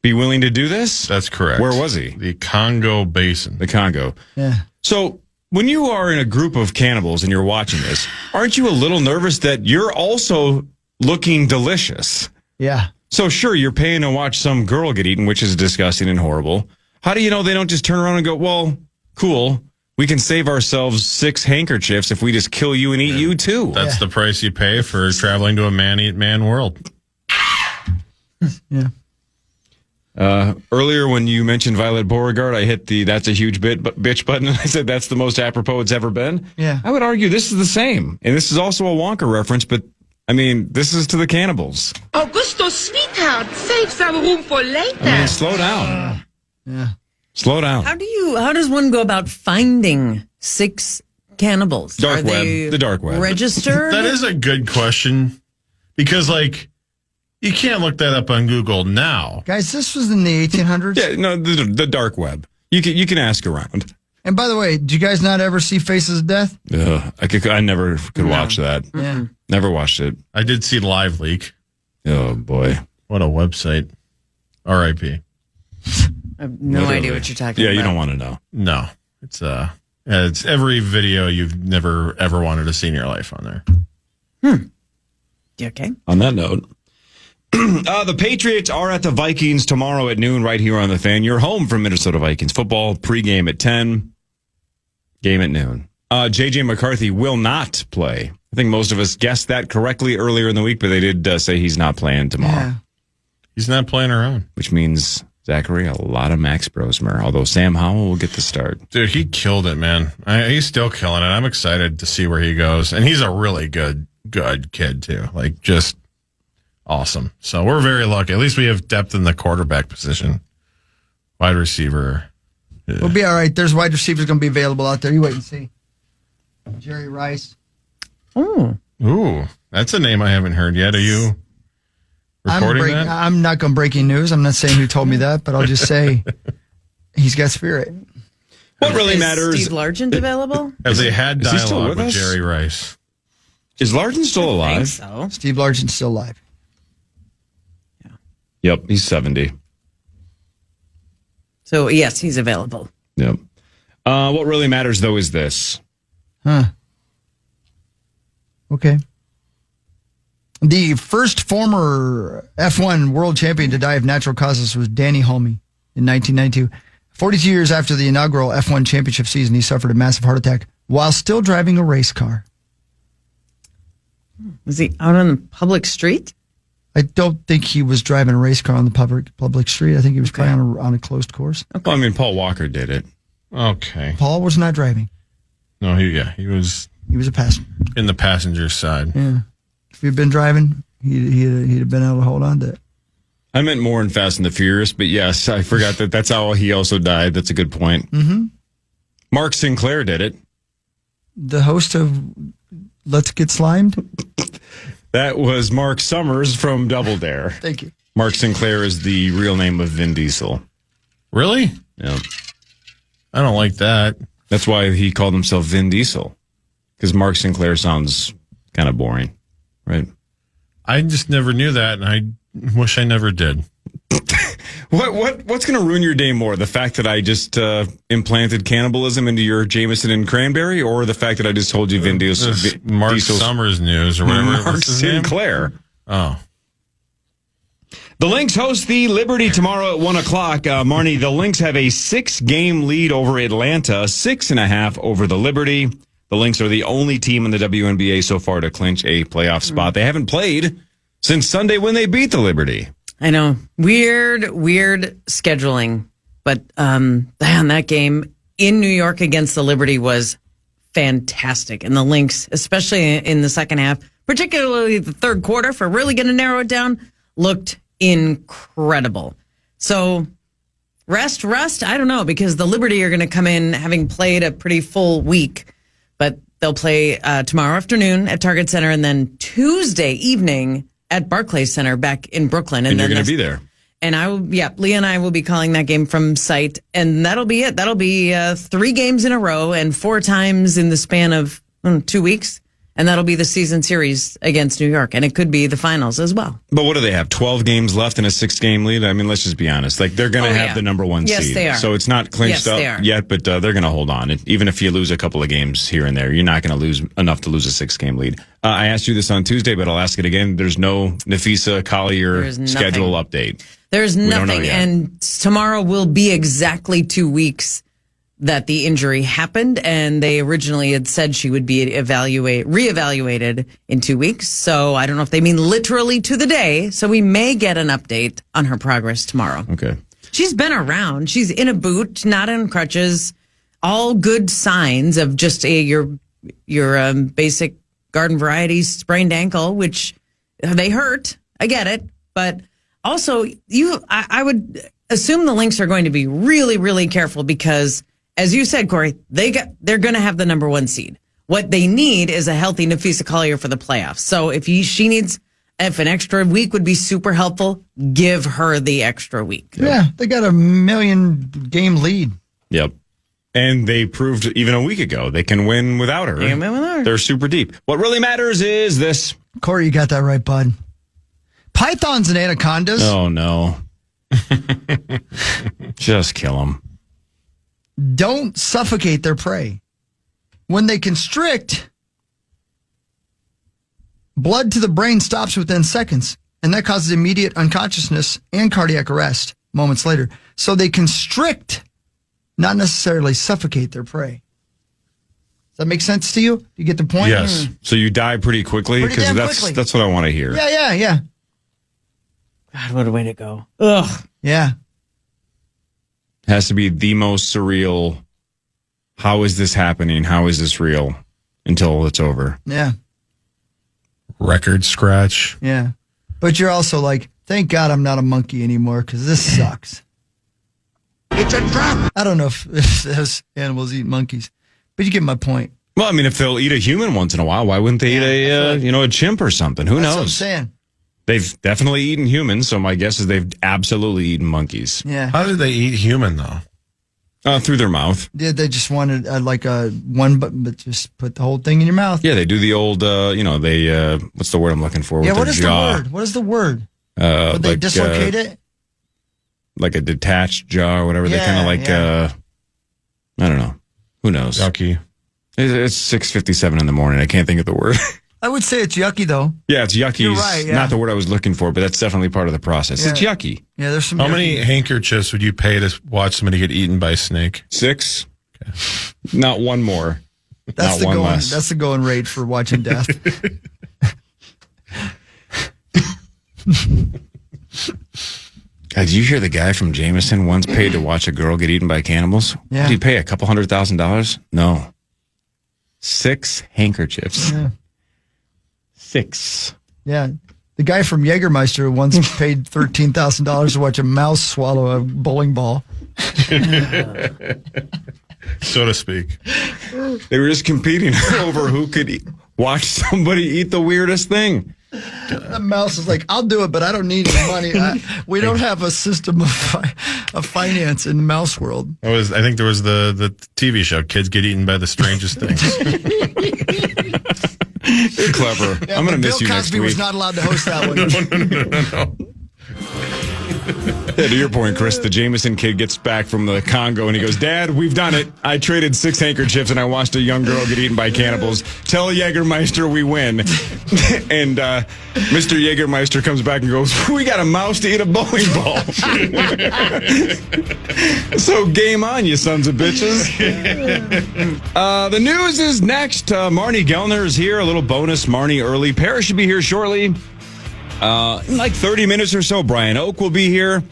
be willing to do this? That's correct. Where was he? The Congo Basin. The Congo. Yeah. So when you are in a group of cannibals and you're watching this, aren't you a little nervous that you're also looking delicious? Yeah. So sure, you're paying to watch some girl get eaten, which is disgusting and horrible. How do you know they don't just turn around and go, well, cool, we can save ourselves 6 handkerchiefs if we just kill you and eat you too? That's the price you pay for traveling to a man-eat-man world. Yeah. Earlier when you mentioned Violet Beauregard, I hit the that's a huge bitch button, and I said that's the most apropos it's ever been. Yeah. I would argue this is the same. And this is also a Wonka reference, but I mean, this is to the cannibals. Augusto, sweetheart, save some room for later. I mean, slow down. Yeah. Slow down. How does one go about finding 6 cannibals? Dark Are web. they The dark web. registered? That is a good question because, like, you can't look that up on Google now. Guys, this was in the 1800s? Yeah, no, the dark web. You can ask around. And by the way, did you guys not ever see Faces of Death? I never could watch that. Yeah. Never watched it. I did see Live Leak. Oh, boy. What a website. R.I.P. I have no idea what you're talking about. Yeah, you don't want to know. No. It's every video you've never, ever wanted to see in your life on there. Okay. On that note, the Patriots are at the Vikings tomorrow at noon right here on the Fan. You're home from Minnesota Vikings football. Pregame at 10. Game at noon. J.J. McCarthy will not play. I think most of us guessed that correctly earlier in the week, but they did say he's not playing tomorrow. Yeah. He's not playing around. Which means, Zachary, a lot of Max Brosmer, although Sam Howell will get the start. Dude, he killed it, man. He's still killing it. I'm excited to see where he goes. And he's a really good kid, too. Like, just awesome. So we're very lucky. At least we have depth in the quarterback position. Wide receiver. Yeah. We'll be all right. There's wide receivers going to be available out there. You wait and see. Jerry Rice. Oh. Ooh, that's a name I haven't heard yet. Are you reporting that? I'm not going breaking news. I'm not saying who told me that, but I'll just say he's got spirit. What really matters? Steve Largent available? Have they had dialogue with us? Jerry Rice? Is Largent still alive? I think so. Steve Largent's still alive. Yep, he's 70. So, yes, he's available. Yep. What really matters, though, is this. Huh. Okay. The first former F1 world champion to die of natural causes was Danny Hulme in 1992. 42 years after the inaugural F1 championship season, he suffered a massive heart attack while still driving a race car. Was he out on the public street? I don't think he was driving a race car on the public street. I think he was probably on a closed course. Okay. Well, I mean, Paul Walker did it. Okay. Paul was not driving. No, he was. He was a passenger. In the passenger side. Yeah. If he'd been driving, he'd have been able to hold on to it. I meant more in Fast and the Furious, but yes, I forgot that's how he also died. That's a good point. Mm-hmm. Mark Sinclair did it. The host of Let's Get Slimed? That was Mark Summers from Double Dare. Thank you. Mark Sinclair is the real name of Vin Diesel. Really? Yeah. I don't like that. That's why he called himself Vin Diesel. Because Mark Sinclair sounds kind of boring, right? I just never knew that, and I wish I never did. What's going to ruin your day more? The fact that I just implanted cannibalism into your Jameson and cranberry, or the fact that I just told you Vin Diesel? Mark Summers news or whatever. Mark Sinclair. Oh. The Lynx host the Liberty tomorrow at 1 o'clock. Marnie, the Lynx have a 6-game lead over Atlanta, 6.5 over the Liberty. The Lynx are the only team in the WNBA so far to clinch a playoff spot. They haven't played since Sunday when they beat the Liberty. I know. Weird scheduling. But that game in New York against the Liberty was fantastic. And the Lynx, especially in the second half, particularly the third quarter, for really going to narrow it down, looked incredible. So rest, I don't know, because the Liberty are going to come in having played a pretty full week. But they'll play tomorrow afternoon at Target Center and then Tuesday evening at Barclays Center back in Brooklyn. And you're going to be there. And Leah and I will be calling that game from site. And that'll be it. That'll be 3 games in a row and 4 times in the span of 2 weeks. And that'll be the season series against New York. And it could be the finals as well. But what do they have? 12 games left in a 6-game lead? I mean, let's just be honest. Like, they're going to have the number 1 seed. Yes, they are. So it's not clinched up yet, but they're going to hold on. Even if you lose a couple of games here and there, you're not going to lose enough to lose a 6-game lead. I asked you this on Tuesday, but I'll ask it again. There's no Nafisa Collier schedule update. There's nothing. And tomorrow will be exactly 2 weeks that the injury happened, and they originally had said she would be reevaluated in 2 weeks. So I don't know if they mean literally to the day. So we may get an update on her progress tomorrow. Okay. She's been around. She's in a boot, not on crutches. All good signs of just your basic garden variety sprained ankle, which they hurt. I get it, but also I would assume the Lynx are going to be really, really careful because, as you said, Corey, they're going to have the number 1 seed. What they need is a healthy Nafisa Collier for the playoffs. So if an extra week would be super helpful, give her the extra week. Yeah, they got a 1 million game lead. Yep. And they proved even a week ago they can win without her. They can win without her. They're super deep. What really matters is this. Corey, you got that right, bud. Pythons and anacondas. Oh, no. Just kill them. Don't suffocate their prey. When they constrict, blood to the brain stops within seconds, and that causes immediate unconsciousness and cardiac arrest moments later. So they constrict, not necessarily suffocate their prey. Does that make sense to you? You get the point? Yes. So you die pretty quickly? Because that's what I want to hear. Yeah. God, what a way to go. Ugh. Yeah. Has to be the most surreal. How is this happening? How is this real? Until it's over. Yeah. Record scratch. Yeah. But you're also like, thank God I'm not a monkey anymore because this sucks. It's a trap. I don't know if those animals eat monkeys, but you get my point. Well, I mean, if they'll eat a human once in a while, why wouldn't they eat a chimp or something? Who knows? That's what I'm saying. They've definitely eaten humans, so my guess is they've absolutely eaten monkeys. Yeah. How do they eat human, though? Through their mouth. Yeah, they just wanted but just put the whole thing in your mouth. Yeah, they do the old, what's the word I'm looking for? Yeah, with their jaw. What is the word? Would they dislocate it? Like a detached jaw or whatever. They kind of I don't know. Who knows? Yucky. It's 6:57 in the morning. I can't think of the word. I would say it's yucky, though. Yeah, it's yucky. You're right, yeah. Not the word I was looking for, but that's definitely part of the process. Yeah. It's yucky. Yeah, there's some. How many handkerchiefs would you pay to watch somebody get eaten by a snake? 6. Okay. Not one more. That's not the one going. less. That's the going rate for watching death. Did you hear the guy from Jameson once paid to watch a girl get eaten by cannibals? Yeah. Did he pay $200,000? No. 6 handkerchiefs. Yeah. 6. Yeah. The guy from Jägermeister once paid $13,000 to watch a mouse swallow a bowling ball. So to speak. They were just competing over who could watch somebody eat the weirdest thing. The mouse is like, I'll do it, but I don't need any money. We don't have a system of finance in the mouse world. I think there was the TV show, Kids Get Eaten by the Strangest Things. You're clever. Yeah, I'm going to miss you Bill next Cosby week. was not allowed to host that one. No. Yeah, to your point, Chris, the Jameson kid gets back from the Congo and he goes, Dad, we've done it. I traded 6 handkerchiefs and I watched a young girl get eaten by cannibals. Tell Jägermeister we win. And Mr. Jägermeister comes back and goes, we got a mouse to eat a bowling ball. So game on, you sons of bitches. The news is next. Marnie Gellner is here. A little bonus Marnie early. Paris should be here shortly. In like 30 minutes or so, Brian Oak will be here.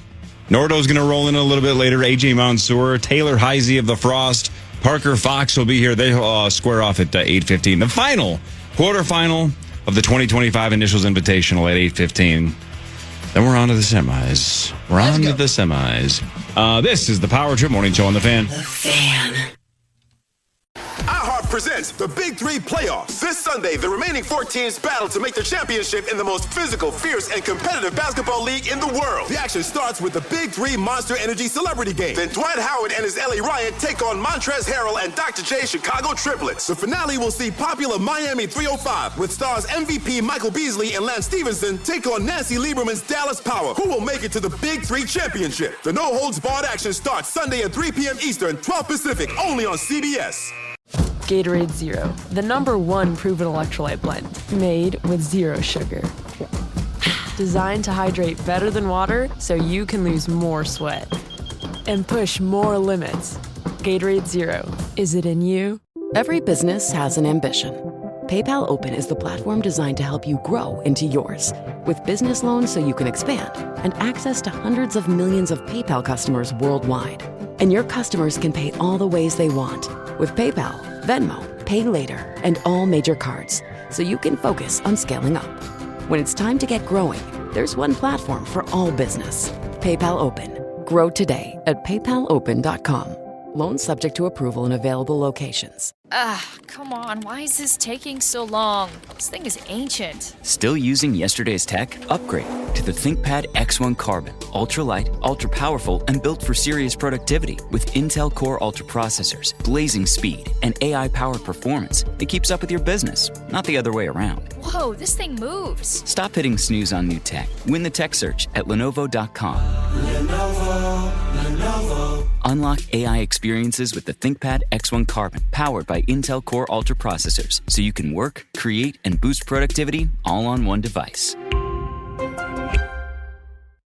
Nordo's going to roll in a little bit later. AJ Mansour, Taylor Heisey of The Frost, Parker Fox will be here. They square off at 8:15. The final quarterfinal of the 2025 Initials Invitational at 8:15. Then we're on to the semis. This is the Power Trip Morning Show on The Fan. iHeart presents the Big Three Playoffs. This Sunday, the remaining 4 teams battle to make the championship in the most physical, fierce, and competitive basketball league in the world. The action starts with the Big Three Monster Energy Celebrity Game. Then Dwight Howard and his Ellie Ryan take on Montrezl Harrell and Dr. J Chicago Triplets. The finale will see popular Miami 305 with stars MVP Michael Beasley and Lance Stevenson take on Nancy Lieberman's Dallas Power. Who will make it to the Big Three Championship? The no-holds-barred action starts Sunday at 3 p.m. Eastern, 12 Pacific, only on CBS. Gatorade Zero, the #1 proven electrolyte blend, made with zero sugar. Designed to hydrate better than water so you can lose more sweat and push more limits. Gatorade Zero, is it in you? Every business has an ambition. PayPal Open is the platform designed to help you grow into yours. With business loans so you can expand and access to hundreds of millions of PayPal customers worldwide. And your customers can pay all the ways they want with PayPal, Venmo, Pay Later, and all major cards, so you can focus on scaling up. When it's time to get growing, there's one platform for all business. PayPal Open. Grow today at paypalopen.com. Loans subject to approval in available locations. Come on. Why is this taking so long? This thing is ancient. Still using yesterday's tech? Upgrade to the ThinkPad X1 Carbon. Ultra-light, ultra-powerful, and built for serious productivity. With Intel Core Ultra processors, blazing speed, and AI-powered performance, it keeps up with your business, not the other way around. Whoa, this thing moves. Stop hitting snooze on new tech. Win the tech search at Lenovo.com. Lenovo. Unlock AI experiences with the ThinkPad X1 Carbon, powered by Intel Core Ultra processors, so you can work, create, and boost productivity all on one device.